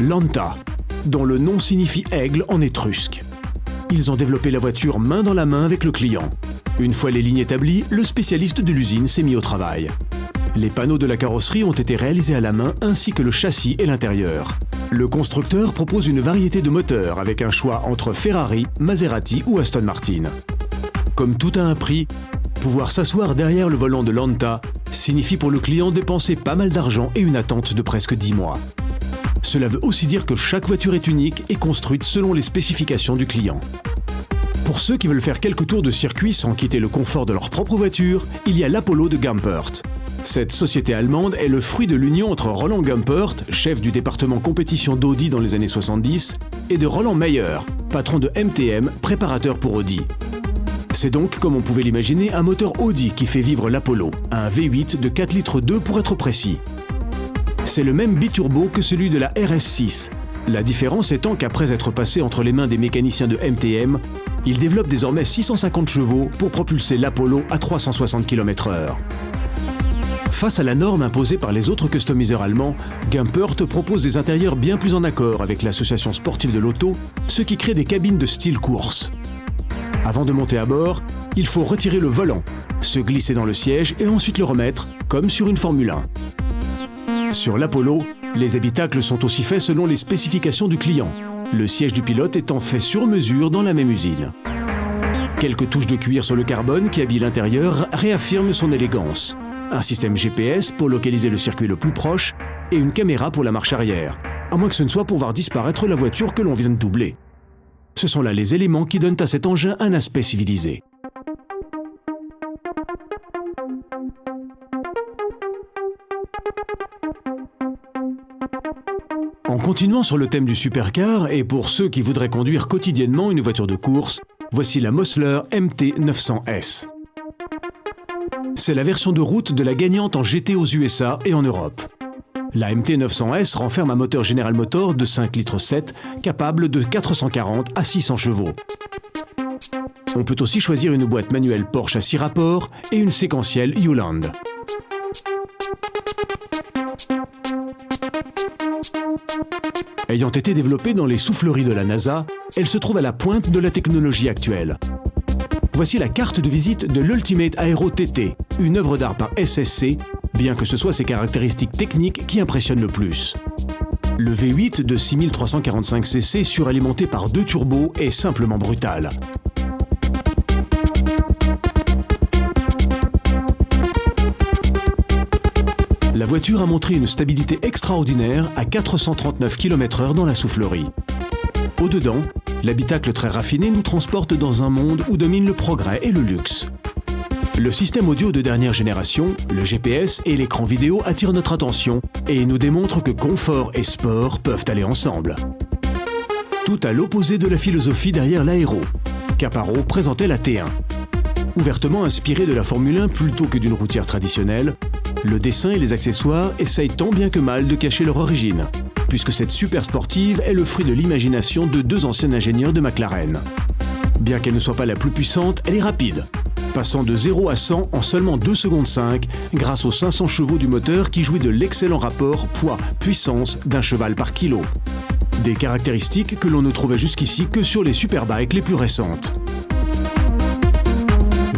l'Anta, dont le nom signifie aigle en étrusque. Ils ont développé la voiture main dans la main avec le client. Une fois les lignes établies, le spécialiste de l'usine s'est mis au travail. Les panneaux de la carrosserie ont été réalisés à la main ainsi que le châssis et l'intérieur. Le constructeur propose une variété de moteurs avec un choix entre Ferrari, Maserati ou Aston Martin. Comme tout a un prix, pouvoir s'asseoir derrière le volant de Lanta signifie pour le client dépenser pas mal d'argent et une attente de presque 10 mois. Cela veut aussi dire que chaque voiture est unique et construite selon les spécifications du client. Pour ceux qui veulent faire quelques tours de circuit sans quitter le confort de leur propre voiture, il y a l'Apollo de Gumpert. Cette société allemande est le fruit de l'union entre Roland Gumpert, chef du département compétition d'Audi dans les années 70, et de Roland Meyer, patron de MTM, préparateur pour Audi. C'est donc, comme on pouvait l'imaginer, un moteur Audi qui fait vivre l'Apollo, un V8 de 4 litres 2 pour être précis. C'est le même biturbo que celui de la RS6. La différence étant qu'après être passé entre les mains des mécaniciens de MTM, il développe désormais 650 chevaux pour propulser l'Apollo à 360 km/h. Face à la norme imposée par les autres customiseurs allemands, Gumpert propose des intérieurs bien plus en accord avec l'association sportive de l'auto, ce qui crée des cabines de style course. Avant de monter à bord, il faut retirer le volant, se glisser dans le siège et ensuite le remettre, comme sur une Formule 1. Sur l'Apollo, les habitacles sont aussi faits selon les spécifications du client, le siège du pilote étant fait sur mesure dans la même usine. Quelques touches de cuir sur le carbone qui habillent l'intérieur réaffirment son élégance. Un système GPS pour localiser le circuit le plus proche et une caméra pour la marche arrière, à moins que ce ne soit pour voir disparaître la voiture que l'on vient de doubler. Ce sont là les éléments qui donnent à cet engin un aspect civilisé. En continuant sur le thème du supercar, et pour ceux qui voudraient conduire quotidiennement une voiture de course, voici la Mosler MT900S. C'est la version de route de la gagnante en GT aux USA et en Europe. La MT900S renferme un moteur General Motors de 5,7 litres capable de 440 à 600 chevaux. On peut aussi choisir une boîte manuelle Porsche à 6 rapports et une séquentielle Hewland. Ayant été développée dans les souffleries de la NASA, elle se trouve à la pointe de la technologie actuelle. Voici la carte de visite de l'Ultimate Aero TT, une œuvre d'art par SSC, bien que ce soit ses caractéristiques techniques qui impressionnent le plus. Le V8 de 6345 cc suralimenté par 2 turbos est simplement brutal. La voiture a montré une stabilité extraordinaire à 439 km/h dans la soufflerie. Au-dedans, l'habitacle très raffiné nous transporte dans un monde où domine le progrès et le luxe. Le système audio de dernière génération, le GPS et l'écran vidéo attirent notre attention et nous démontrent que confort et sport peuvent aller ensemble. Tout à l'opposé de la philosophie derrière l'Aero, qu'Aparo présentait la T1. Ouvertement inspiré de la Formule 1 plutôt que d'une routière traditionnelle, le dessin et les accessoires essayent tant bien que mal de cacher leur origine, puisque cette super sportive est le fruit de l'imagination de 2 anciens ingénieurs de McLaren. Bien qu'elle ne soit pas la plus puissante, elle est rapide, passant de 0 à 100 en seulement 2 secondes 5 grâce aux 500 chevaux du moteur qui jouit de l'excellent rapport poids-puissance d'un cheval par kilo. Des caractéristiques que l'on ne trouvait jusqu'ici que sur les superbikes les plus récentes.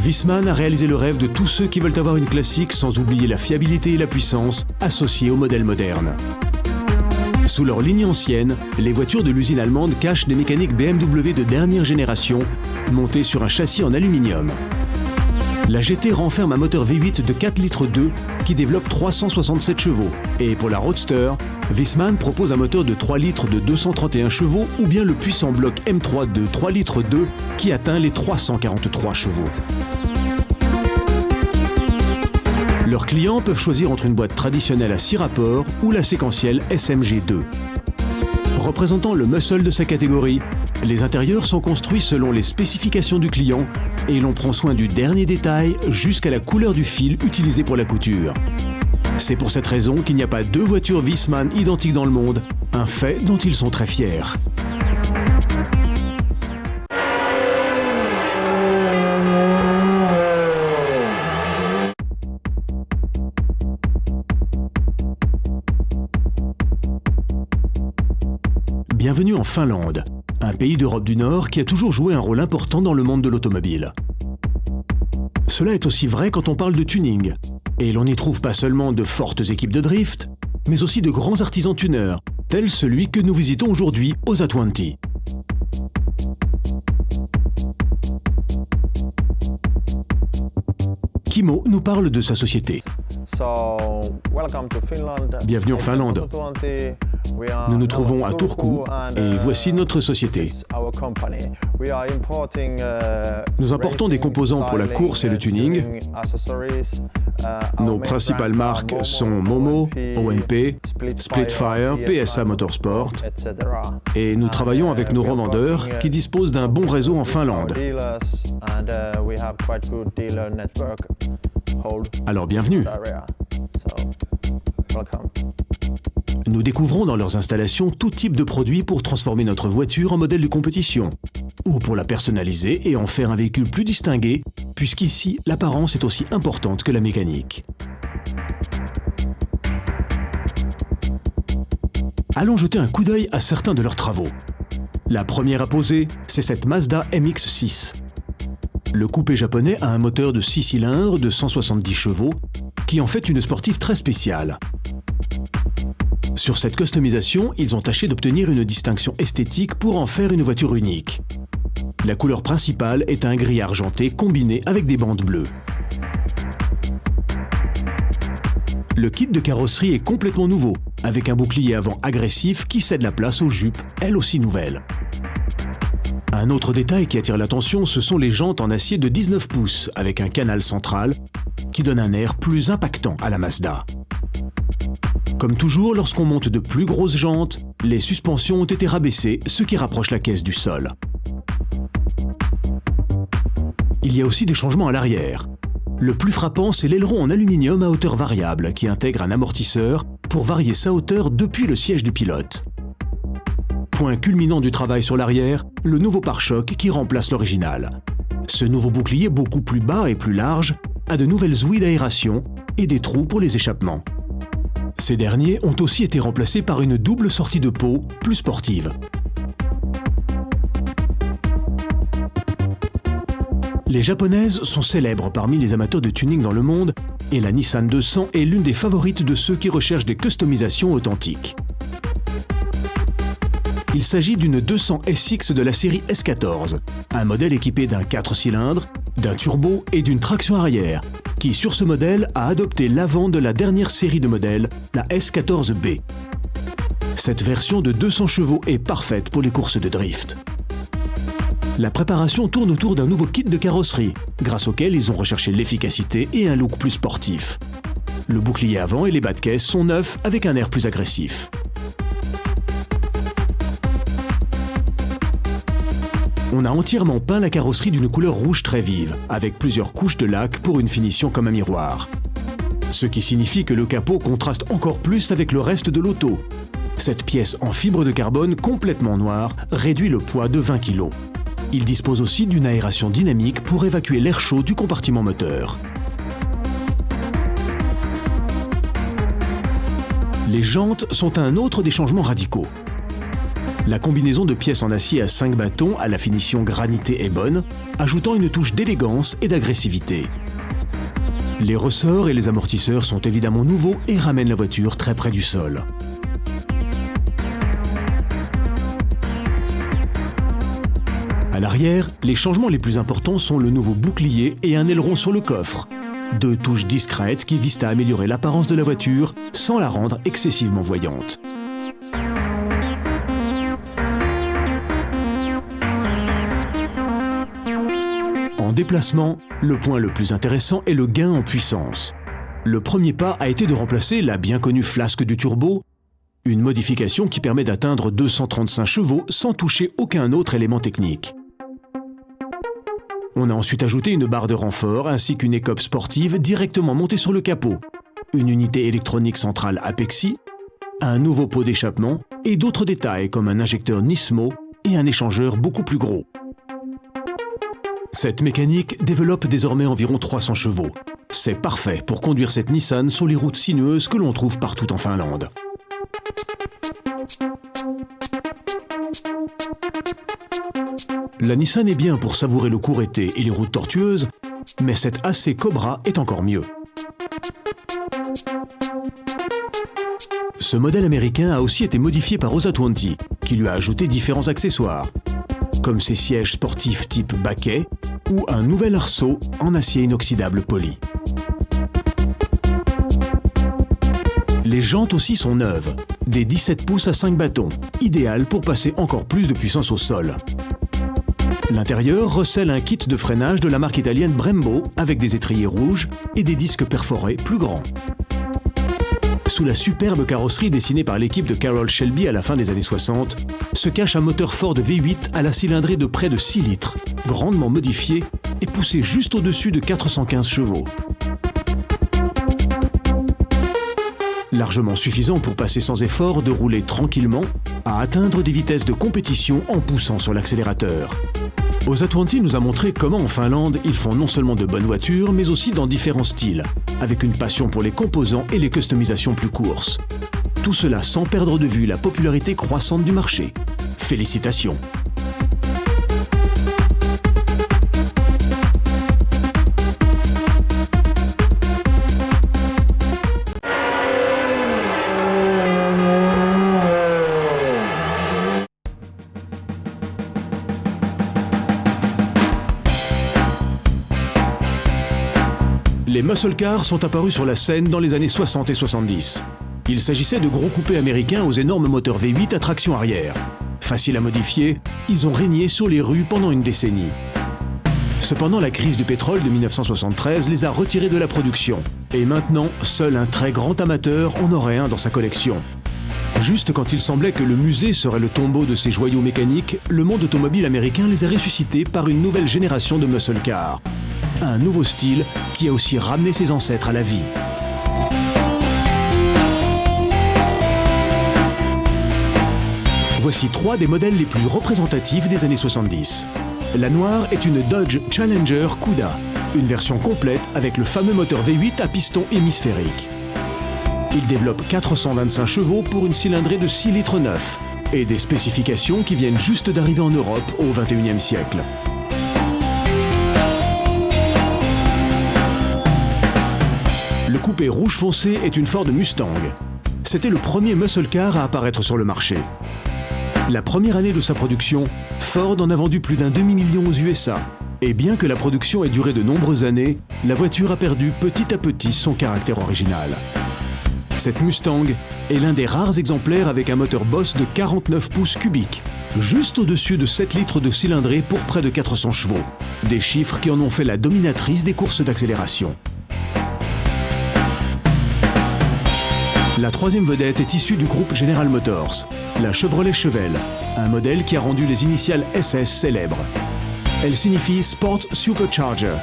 Wiesmann a réalisé le rêve de tous ceux qui veulent avoir une classique sans oublier la fiabilité et la puissance associées au modèle moderne. Sous leur ligne ancienne, les voitures de l'usine allemande cachent des mécaniques BMW de dernière génération, montées sur un châssis en aluminium. La GT renferme un moteur V8 de 4,2 litres qui développe 367 chevaux. Et pour la Roadster, Wiesmann propose un moteur de 3 litres de 231 chevaux ou bien le puissant bloc M3 de 3,2 litres qui atteint les 343 chevaux. Leurs clients peuvent choisir entre une boîte traditionnelle à 6 rapports ou la séquentielle SMG2. Représentant le muscle de sa catégorie, les intérieurs sont construits selon les spécifications du client et l'on prend soin du dernier détail jusqu'à la couleur du fil utilisé pour la couture. C'est pour cette raison qu'il n'y a pas 2 voitures Wiesmann identiques dans le monde, un fait dont ils sont très fiers. Bienvenue en Finlande, un pays d'Europe du Nord qui a toujours joué un rôle important dans le monde de l'automobile. Cela est aussi vrai quand on parle de tuning. Et l'on y trouve pas seulement de fortes équipes de drift, mais aussi de grands artisans tuneurs, tels celui que nous visitons aujourd'hui aux A20. Kimmo nous parle de sa société. Bienvenue en Finlande. Nous nous trouvons à Turku et voici notre société. Nous importons des composants pour la course et le tuning. Nos principales marques sont Momo, ONP, Splitfire, PSA Motorsport. Et nous travaillons avec nos revendeurs qui disposent d'un bon réseau en Finlande. Alors bienvenue. Nous découvrons dans leurs installations tout type de produits pour transformer notre voiture en modèle de compétition, ou pour la personnaliser et en faire un véhicule plus distingué, puisqu'ici, l'apparence est aussi importante que la mécanique. Allons jeter un coup d'œil à certains de leurs travaux. La première à poser, c'est cette Mazda MX-6. Le coupé japonais a un moteur de 6 cylindres de 170 chevaux, qui en fait une sportive très spéciale. Sur cette customisation, ils ont tâché d'obtenir une distinction esthétique pour en faire une voiture unique. La couleur principale est un gris argenté combiné avec des bandes bleues. Le kit de carrosserie est complètement nouveau, avec un bouclier avant agressif qui cède la place aux jupes, elles aussi nouvelles. Un autre détail qui attire l'attention, ce sont les jantes en acier de 19 pouces, avec un canal central, qui donne un air plus impactant à la Mazda. Comme toujours, lorsqu'on monte de plus grosses jantes, les suspensions ont été rabaissées, ce qui rapproche la caisse du sol. Il y a aussi des changements à l'arrière. Le plus frappant, c'est l'aileron en aluminium à hauteur variable, qui intègre un amortisseur pour varier sa hauteur depuis le siège du pilote. Point culminant du travail sur l'arrière, le nouveau pare-choc qui remplace l'original. Ce nouveau bouclier beaucoup plus bas et plus large a de nouvelles ouïes d'aération et des trous pour les échappements. Ces derniers ont aussi été remplacés par une double sortie de pot plus sportive. Les japonaises sont célèbres parmi les amateurs de tuning dans le monde et la Nissan 200 est l'une des favorites de ceux qui recherchent des customisations authentiques. Il s'agit d'une 200 SX de la série S14, un modèle équipé d'un 4 cylindres, d'un turbo et d'une traction arrière, qui sur ce modèle a adopté l'avant de la dernière série de modèles, la S14B. Cette version de 200 chevaux est parfaite pour les courses de drift. La préparation tourne autour d'un nouveau kit de carrosserie, grâce auquel ils ont recherché l'efficacité et un look plus sportif. Le bouclier avant et les bas de caisse sont neufs avec un air plus agressif. On a entièrement peint la carrosserie d'une couleur rouge très vive, avec plusieurs couches de lac pour une finition comme un miroir. Ce qui signifie que le capot contraste encore plus avec le reste de l'auto. Cette pièce en fibre de carbone complètement noire réduit le poids de 20 kg. Il dispose aussi d'une aération dynamique pour évacuer l'air chaud du compartiment moteur. Les jantes sont un autre des changements radicaux. La combinaison de pièces en acier à 5 bâtons à la finition granitée est bonne, ajoutant une touche d'élégance et d'agressivité. Les ressorts et les amortisseurs sont évidemment nouveaux et ramènent la voiture très près du sol. À l'arrière, les changements les plus importants sont le nouveau bouclier et un aileron sur le coffre. Deux touches discrètes qui visent à améliorer l'apparence de la voiture sans la rendre excessivement voyante. En déplacement, le point le plus intéressant est le gain en puissance. Le premier pas a été de remplacer la bien connue flasque du turbo, une modification qui permet d'atteindre 235 chevaux sans toucher aucun autre élément technique. On a ensuite ajouté une barre de renfort ainsi qu'une écope sportive directement montée sur le capot, une unité électronique centrale Apexi, un nouveau pot d'échappement et d'autres détails comme un injecteur Nismo et un échangeur beaucoup plus gros. Cette mécanique développe désormais environ 300 chevaux. C'est parfait pour conduire cette Nissan sur les routes sinueuses que l'on trouve partout en Finlande. La Nissan est bien pour savourer le court été et les routes tortueuses, mais cette AC Cobra est encore mieux. Ce modèle américain a aussi été modifié par Osa 20, qui lui a ajouté différents accessoires, comme ses sièges sportifs type baquet ou un nouvel arceau en acier inoxydable poli. Les jantes aussi sont neuves, des 17 pouces à 5 bâtons, idéales pour passer encore plus de puissance au sol. L'intérieur recèle un kit de freinage de la marque italienne Brembo avec des étriers rouges et des disques perforés plus grands. Sous la superbe carrosserie dessinée par l'équipe de Carroll Shelby à la fin des années 60, se cache un moteur Ford V8 à la cylindrée de près de 6 litres, grandement modifié et poussé juste au-dessus de 415 chevaux. Largement suffisant pour passer sans effort de rouler tranquillement à atteindre des vitesses de compétition en poussant sur l'accélérateur. Osa 20 nous a montré comment en Finlande, ils font non seulement de bonnes voitures, mais aussi dans différents styles, avec une passion pour les composants et les customisations plus courses. Tout cela sans perdre de vue la popularité croissante du marché. Félicitations! Les muscle cars sont apparus sur la scène dans les années 60 et 70. Il s'agissait de gros coupés américains aux énormes moteurs V8 à traction arrière. Faciles à modifier, ils ont régné sur les rues pendant une décennie. Cependant, la crise du pétrole de 1973 les a retirés de la production. Et maintenant, seul un très grand amateur en aurait un dans sa collection. Juste quand il semblait que le musée serait le tombeau de ces joyaux mécaniques, le monde automobile américain les a ressuscités par une nouvelle génération de muscle cars. Un nouveau style qui a aussi ramené ses ancêtres à la vie. Voici 3 des modèles les plus représentatifs des années 70. La noire est une Dodge Challenger Cuda, une version complète avec le fameux moteur V8 à piston hémisphérique. Il développe 425 chevaux pour une cylindrée de 6 litres 9 et des spécifications qui viennent juste d'arriver en Europe au XXIe siècle. Le coupé rouge foncé est une Ford Mustang. C'était le premier muscle car à apparaître sur le marché. La première année de sa production, Ford en a vendu plus d'1 demi-million aux USA. Et bien que la production ait duré de nombreuses années, la voiture a perdu petit à petit son caractère original. Cette Mustang est l'un des rares exemplaires avec un moteur Boss de 49 pouces cubiques, juste au-dessus de 7 litres de cylindrée pour près de 400 chevaux. Des chiffres qui en ont fait la dominatrice des courses d'accélération. La troisième vedette est issue du groupe General Motors, la Chevrolet Chevelle, un modèle qui a rendu les initiales SS célèbres. Elle signifie Sport Supercharger,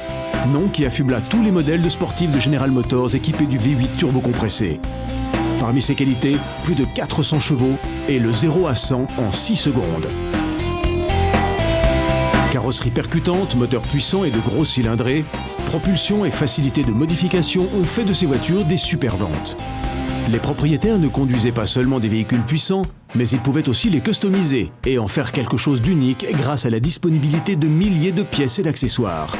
nom qui affubla tous les modèles de sportifs de General Motors équipés du V8 turbocompressé. Parmi ses qualités, plus de 400 chevaux et le 0 à 100 en 6 secondes. Carrosserie percutante, moteur puissant et de grosses cylindrées, propulsion et facilité de modification ont fait de ces voitures des super ventes. Les propriétaires ne conduisaient pas seulement des véhicules puissants, mais ils pouvaient aussi les customiser et en faire quelque chose d'unique grâce à la disponibilité de milliers de pièces et d'accessoires.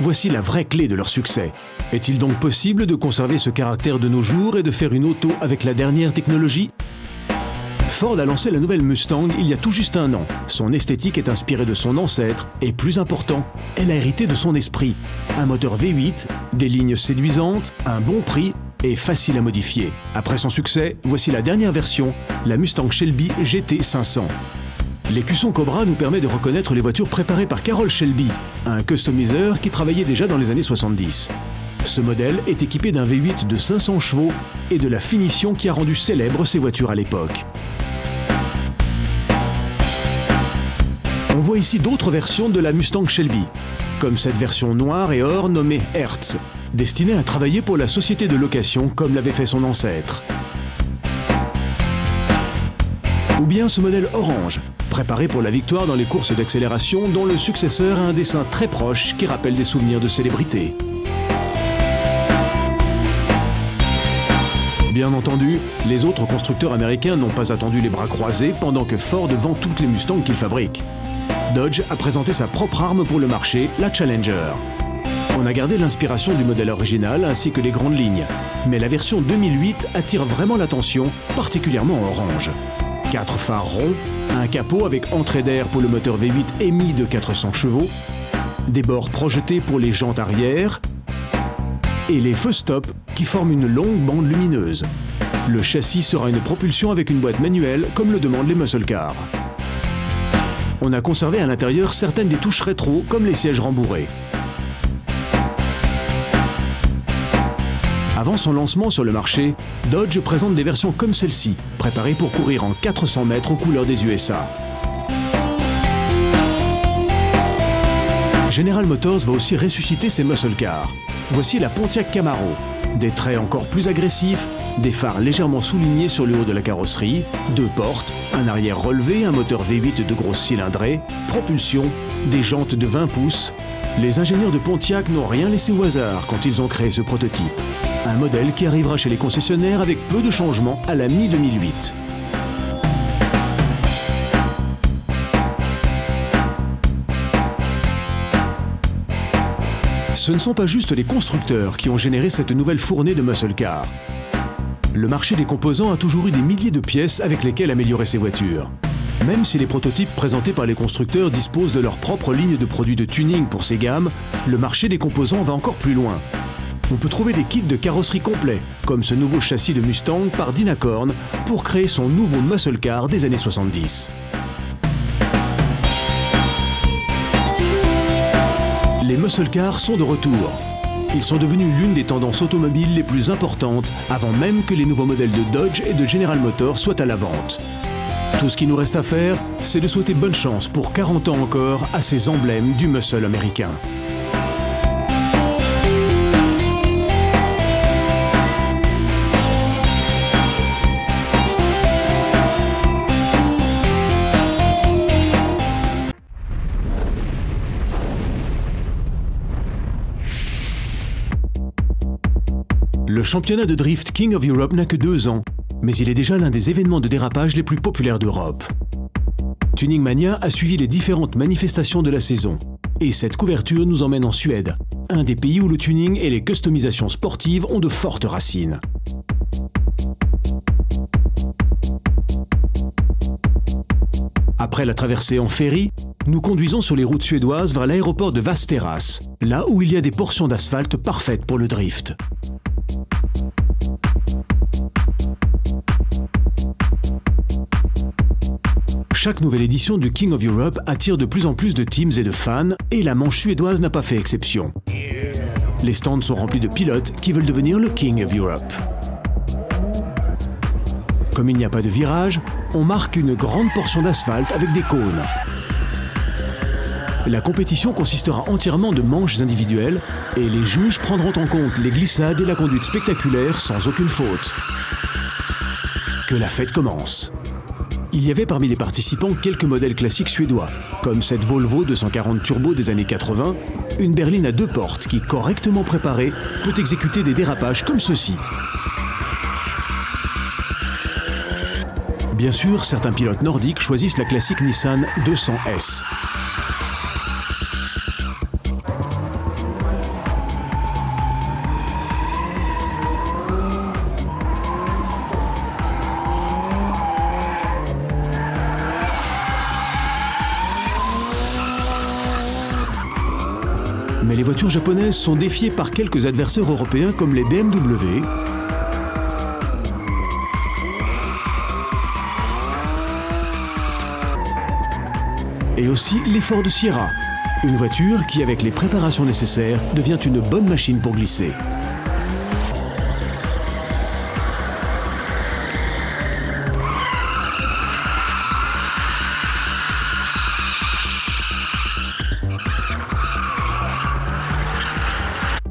Voici la vraie clé de leur succès. Est-il donc possible de conserver ce caractère de nos jours et de faire une auto avec la dernière technologie ? Ford a lancé la nouvelle Mustang il y a tout juste 1 an. Son esthétique est inspirée de son ancêtre et, plus important, elle a hérité de son esprit. Un moteur V8, des lignes séduisantes, un bon prix et facile à modifier. Après son succès, voici la dernière version, la Mustang Shelby GT 500. L'écusson Cobra nous permet de reconnaître les voitures préparées par Carroll Shelby, un customiseur qui travaillait déjà dans les années 70. Ce modèle est équipé d'un V8 de 500 chevaux et de la finition qui a rendu célèbre ces voitures à l'époque. On voit ici d'autres versions de la Mustang Shelby, comme cette version noire et or nommée Hertz, destinée à travailler pour la société de location comme l'avait fait son ancêtre. Ou bien ce modèle orange, préparé pour la victoire dans les courses d'accélération dont le successeur a un dessin très proche qui rappelle des souvenirs de célébrités. Bien entendu, les autres constructeurs américains n'ont pas attendu les bras croisés pendant que Ford vend toutes les Mustangs qu'il fabrique. Dodge a présenté sa propre arme pour le marché, la Challenger. On a gardé l'inspiration du modèle original ainsi que les grandes lignes, mais la version 2008 attire vraiment l'attention, particulièrement en orange. 4 phares ronds, un capot avec entrée d'air pour le moteur V8 émis de 400 chevaux, des bords projetés pour les jantes arrière et les feux stop qui forment une longue bande lumineuse. Le châssis sera une propulsion avec une boîte manuelle comme le demandent les muscle cars. On a conservé à l'intérieur certaines des touches rétro comme les sièges rembourrés. Avant son lancement sur le marché, Dodge présente des versions comme celle-ci, préparées pour courir en 400 mètres aux couleurs des USA. General Motors va aussi ressusciter ses muscle cars. Voici la Pontiac Camaro. Des traits encore plus agressifs, des phares légèrement soulignés sur le haut de la carrosserie, 2 portes, un arrière relevé, un moteur V8 de grosse cylindrée, propulsion, des jantes de 20 pouces. Les ingénieurs de Pontiac n'ont rien laissé au hasard quand ils ont créé ce prototype. Un modèle qui arrivera chez les concessionnaires avec peu de changements à la mi-2008. Ce ne sont pas juste les constructeurs qui ont généré cette nouvelle fournée de muscle cars. Le marché des composants a toujours eu des milliers de pièces avec lesquelles améliorer ses voitures. Même si les prototypes présentés par les constructeurs disposent de leur propre ligne de produits de tuning pour ces gammes, le marché des composants va encore plus loin. On peut trouver des kits de carrosserie complets, comme ce nouveau châssis de Mustang par Dynacorn pour créer son nouveau muscle car des années 70. Les muscle cars sont de retour. Ils sont devenus l'une des tendances automobiles les plus importantes avant même que les nouveaux modèles de Dodge et de General Motors soient à la vente. Tout ce qui nous reste à faire, c'est de souhaiter bonne chance pour 40 ans encore à ces emblèmes du muscle américain. Le championnat de drift King of Europe n'a que 2 ans, mais il est déjà l'un des événements de dérapage les plus populaires d'Europe. Tuning Mania a suivi les différentes manifestations de la saison. Et cette couverture nous emmène en Suède, un des pays où le tuning et les customisations sportives ont de fortes racines. Après la traversée en ferry, nous conduisons sur les routes suédoises vers l'aéroport de Västerås, là où il y a des portions d'asphalte parfaites pour le drift. Chaque nouvelle édition du King of Europe attire de plus en plus de teams et de fans, et la manche suédoise n'a pas fait exception. Les stands sont remplis de pilotes qui veulent devenir le King of Europe. Comme il n'y a pas de virage, on marque une grande portion d'asphalte avec des cônes. La compétition consistera entièrement de manches individuelles et les juges prendront en compte les glissades et la conduite spectaculaire sans aucune faute. Que la fête commence! Il y avait parmi les participants quelques modèles classiques suédois, comme cette Volvo 240 Turbo des années 80, une berline à 2 portes qui, correctement préparée, peut exécuter des dérapages comme ceux-ci. Bien sûr, certains pilotes nordiques choisissent la classique Nissan 200S. Mais les voitures japonaises sont défiées par quelques adversaires européens comme les BMW, et aussi les Ford Sierra, une voiture qui, avec les préparations nécessaires, devient une bonne machine pour glisser.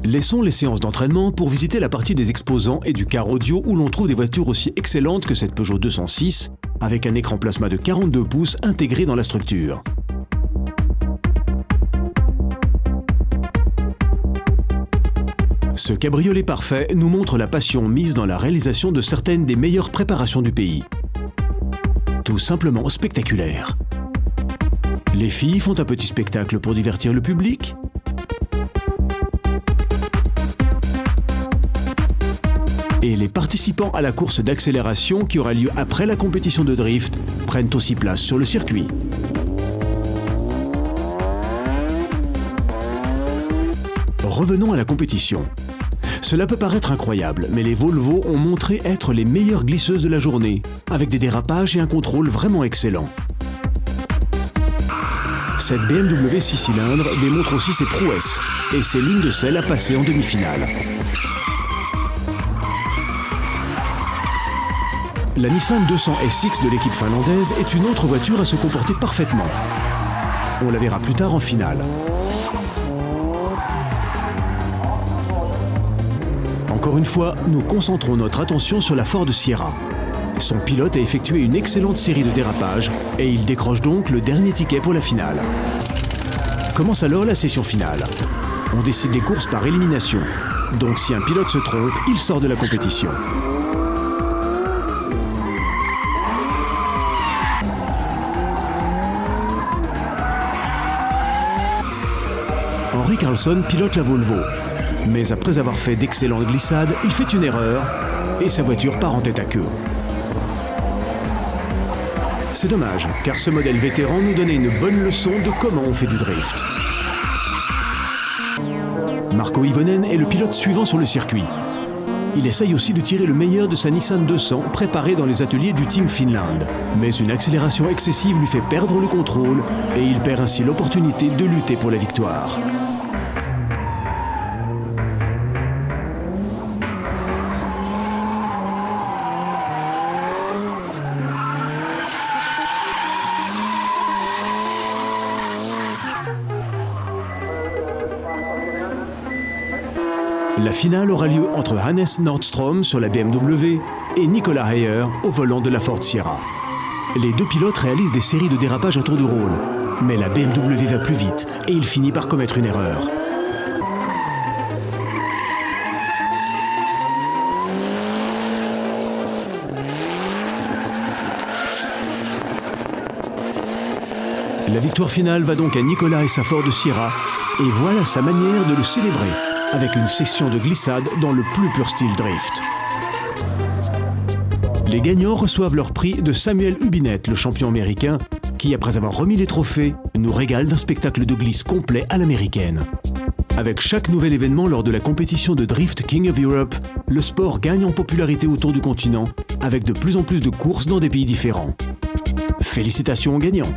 Laissons les séances d'entraînement pour visiter la partie des exposants et du car audio où l'on trouve des voitures aussi excellentes que cette Peugeot 206, avec un écran plasma de 42 pouces intégré dans la structure. Ce cabriolet parfait nous montre la passion mise dans la réalisation de certaines des meilleures préparations du pays. Tout simplement spectaculaire. Les filles font un petit spectacle pour divertir le public. Et les participants à la course d'accélération qui aura lieu après la compétition de drift prennent aussi place sur le circuit. Revenons à la compétition. Cela peut paraître incroyable, mais les Volvo ont montré être les meilleures glisseuses de la journée, avec des dérapages et un contrôle vraiment excellent. Cette BMW 6 cylindres démontre aussi ses prouesses, et c'est l'une de celles à passer en demi-finale. La Nissan 200 SX de l'équipe finlandaise est une autre voiture à se comporter parfaitement. On la verra plus tard en finale. Encore une fois, nous concentrons notre attention sur la Ford Sierra. Son pilote a effectué une excellente série de dérapages et il décroche donc le dernier ticket pour la finale. Commence alors la session finale. On décide les courses par élimination. Donc si un pilote se trompe, il sort de la compétition. Henry Carlson pilote la Volvo. Mais après avoir fait d'excellentes glissades, il fait une erreur et sa voiture part en tête à queue. C'est dommage, car ce modèle vétéran nous donnait une bonne leçon de comment on fait du drift. Marko Ivonen est le pilote suivant sur le circuit. Il essaye aussi de tirer le meilleur de sa Nissan 200 préparée dans les ateliers du Team Finland. Mais une accélération excessive lui fait perdre le contrôle et il perd ainsi l'opportunité de lutter pour la victoire. La finale aura lieu entre Hannes Nordström sur la BMW et Nicolas Heyer au volant de la Ford Sierra. Les deux pilotes réalisent des séries de dérapages à tour de rôle, mais la BMW va plus vite et il finit par commettre une erreur. La victoire finale va donc à Nicolas et sa Ford Sierra, et voilà sa manière de le célébrer, avec une session de glissade dans le plus pur style drift. Les gagnants reçoivent leur prix de Samuel Hübinette, le champion américain, qui, après avoir remis les trophées, nous régale d'un spectacle de glisse complet à l'américaine. Avec chaque nouvel événement lors de la compétition de Drift King of Europe, le sport gagne en popularité autour du continent, avec de plus en plus de courses dans des pays différents. Félicitations aux gagnants!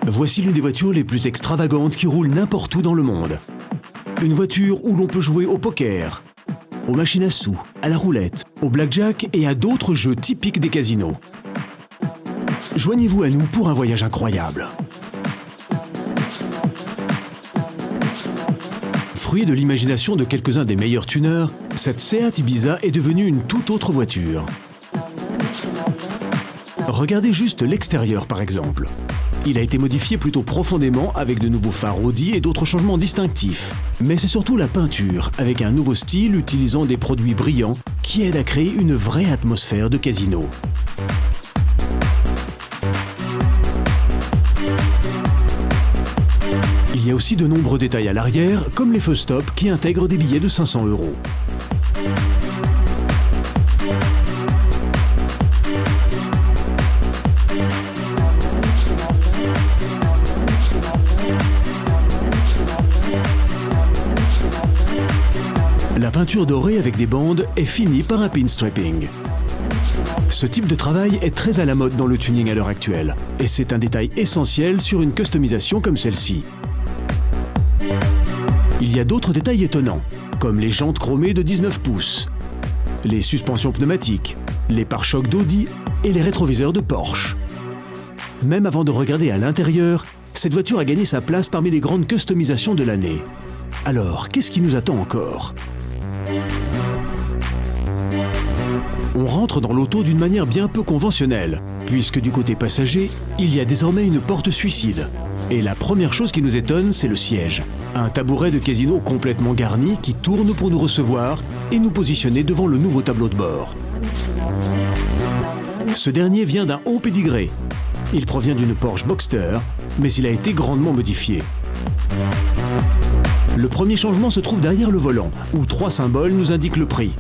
Voici l'une des voitures les plus extravagantes qui roulent n'importe où dans le monde. Une voiture où l'on peut jouer au poker, aux machines à sous, à la roulette, au blackjack et à d'autres jeux typiques des casinos. Joignez-vous à nous pour un voyage incroyable. Fruit de l'imagination de quelques-uns des meilleurs tuneurs, cette Seat Ibiza est devenue une toute autre voiture. Regardez juste l'extérieur par exemple. Il a été modifié plutôt profondément avec de nouveaux phares Audi et d'autres changements distinctifs. Mais c'est surtout la peinture, avec un nouveau style utilisant des produits brillants qui aident à créer une vraie atmosphère de casino. Il y a aussi de nombreux détails à l'arrière, comme les feux stop qui intègrent des billets de 500 €. La peinture dorée avec des bandes est finie par un pinstriping. Ce type de travail est très à la mode dans le tuning à l'heure actuelle, et c'est un détail essentiel sur une customisation comme celle-ci. Il y a d'autres détails étonnants, comme les jantes chromées de 19 pouces, les suspensions pneumatiques, les pare-chocs d'Audi et les rétroviseurs de Porsche. Même avant de regarder à l'intérieur, cette voiture a gagné sa place parmi les grandes customisations de l'année. Alors, qu'est-ce qui nous attend encore ? On rentre dans l'auto d'une manière bien peu conventionnelle, puisque du côté passager, il y a désormais une porte suicide. Et la première chose qui nous étonne, c'est le siège. Un tabouret de casino complètement garni qui tourne pour nous recevoir et nous positionner devant le nouveau tableau de bord. Ce dernier vient d'un haut pédigré. Il provient d'une Porsche Boxster, mais il a été grandement modifié. Le premier changement se trouve derrière le volant, où 3 symboles nous indiquent le prix.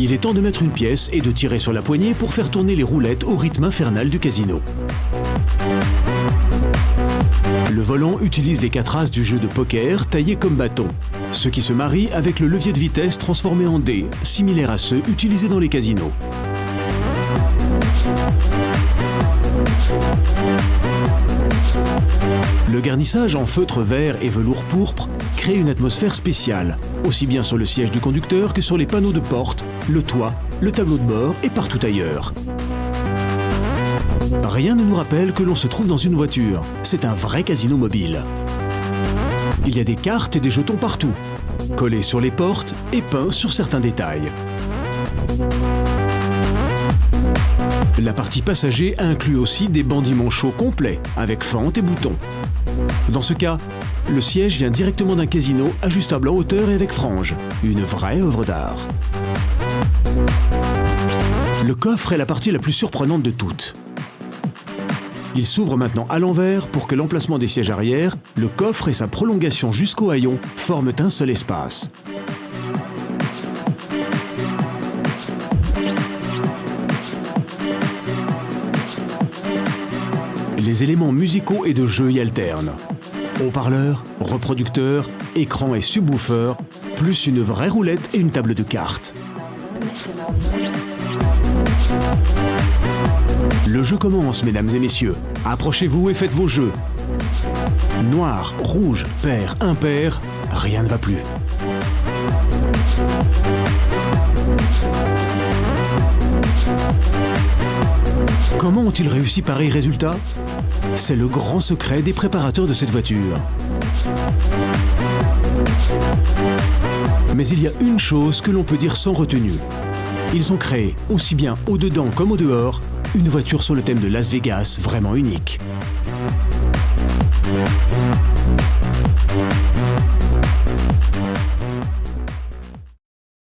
Il est temps de mettre une pièce et de tirer sur la poignée pour faire tourner les roulettes au rythme infernal du casino. Le volant utilise les 4 as du jeu de poker taillés comme bâton, ce qui se marie avec le levier de vitesse transformé en dés, similaire à ceux utilisés dans les casinos. Le garnissage en feutre vert et velours pourpre crée une atmosphère spéciale, aussi bien sur le siège du conducteur que sur les panneaux de porte, le toit, le tableau de bord et partout ailleurs. Rien ne nous rappelle que l'on se trouve dans une voiture, c'est un vrai casino mobile. Il y a des cartes et des jetons partout, collés sur les portes et peints sur certains détails. La partie passager inclut aussi des bandiments chauds complets, avec fente et boutons. Dans ce cas, le siège vient directement d'un casino ajustable en hauteur et avec frange, une vraie œuvre d'art. Le coffre est la partie la plus surprenante de toutes. Il s'ouvre maintenant à l'envers pour que l'emplacement des sièges arrière, le coffre et sa prolongation jusqu'au haillon forment un seul espace. Les éléments musicaux et de jeu y alternent. Haut-parleurs, reproducteurs, écran et subwoofer, plus une vraie roulette et une table de cartes. Le jeu commence, mesdames et messieurs. Approchez-vous et faites vos jeux. Noir, rouge, pair, impair, rien ne va plus. Comment ont-ils réussi pareil résultat ? C'est le grand secret des préparateurs de cette voiture. Mais il y a une chose que l'on peut dire sans retenue. Ils ont créé, aussi bien au dedans comme au dehors, une voiture sur le thème de Las Vegas vraiment unique.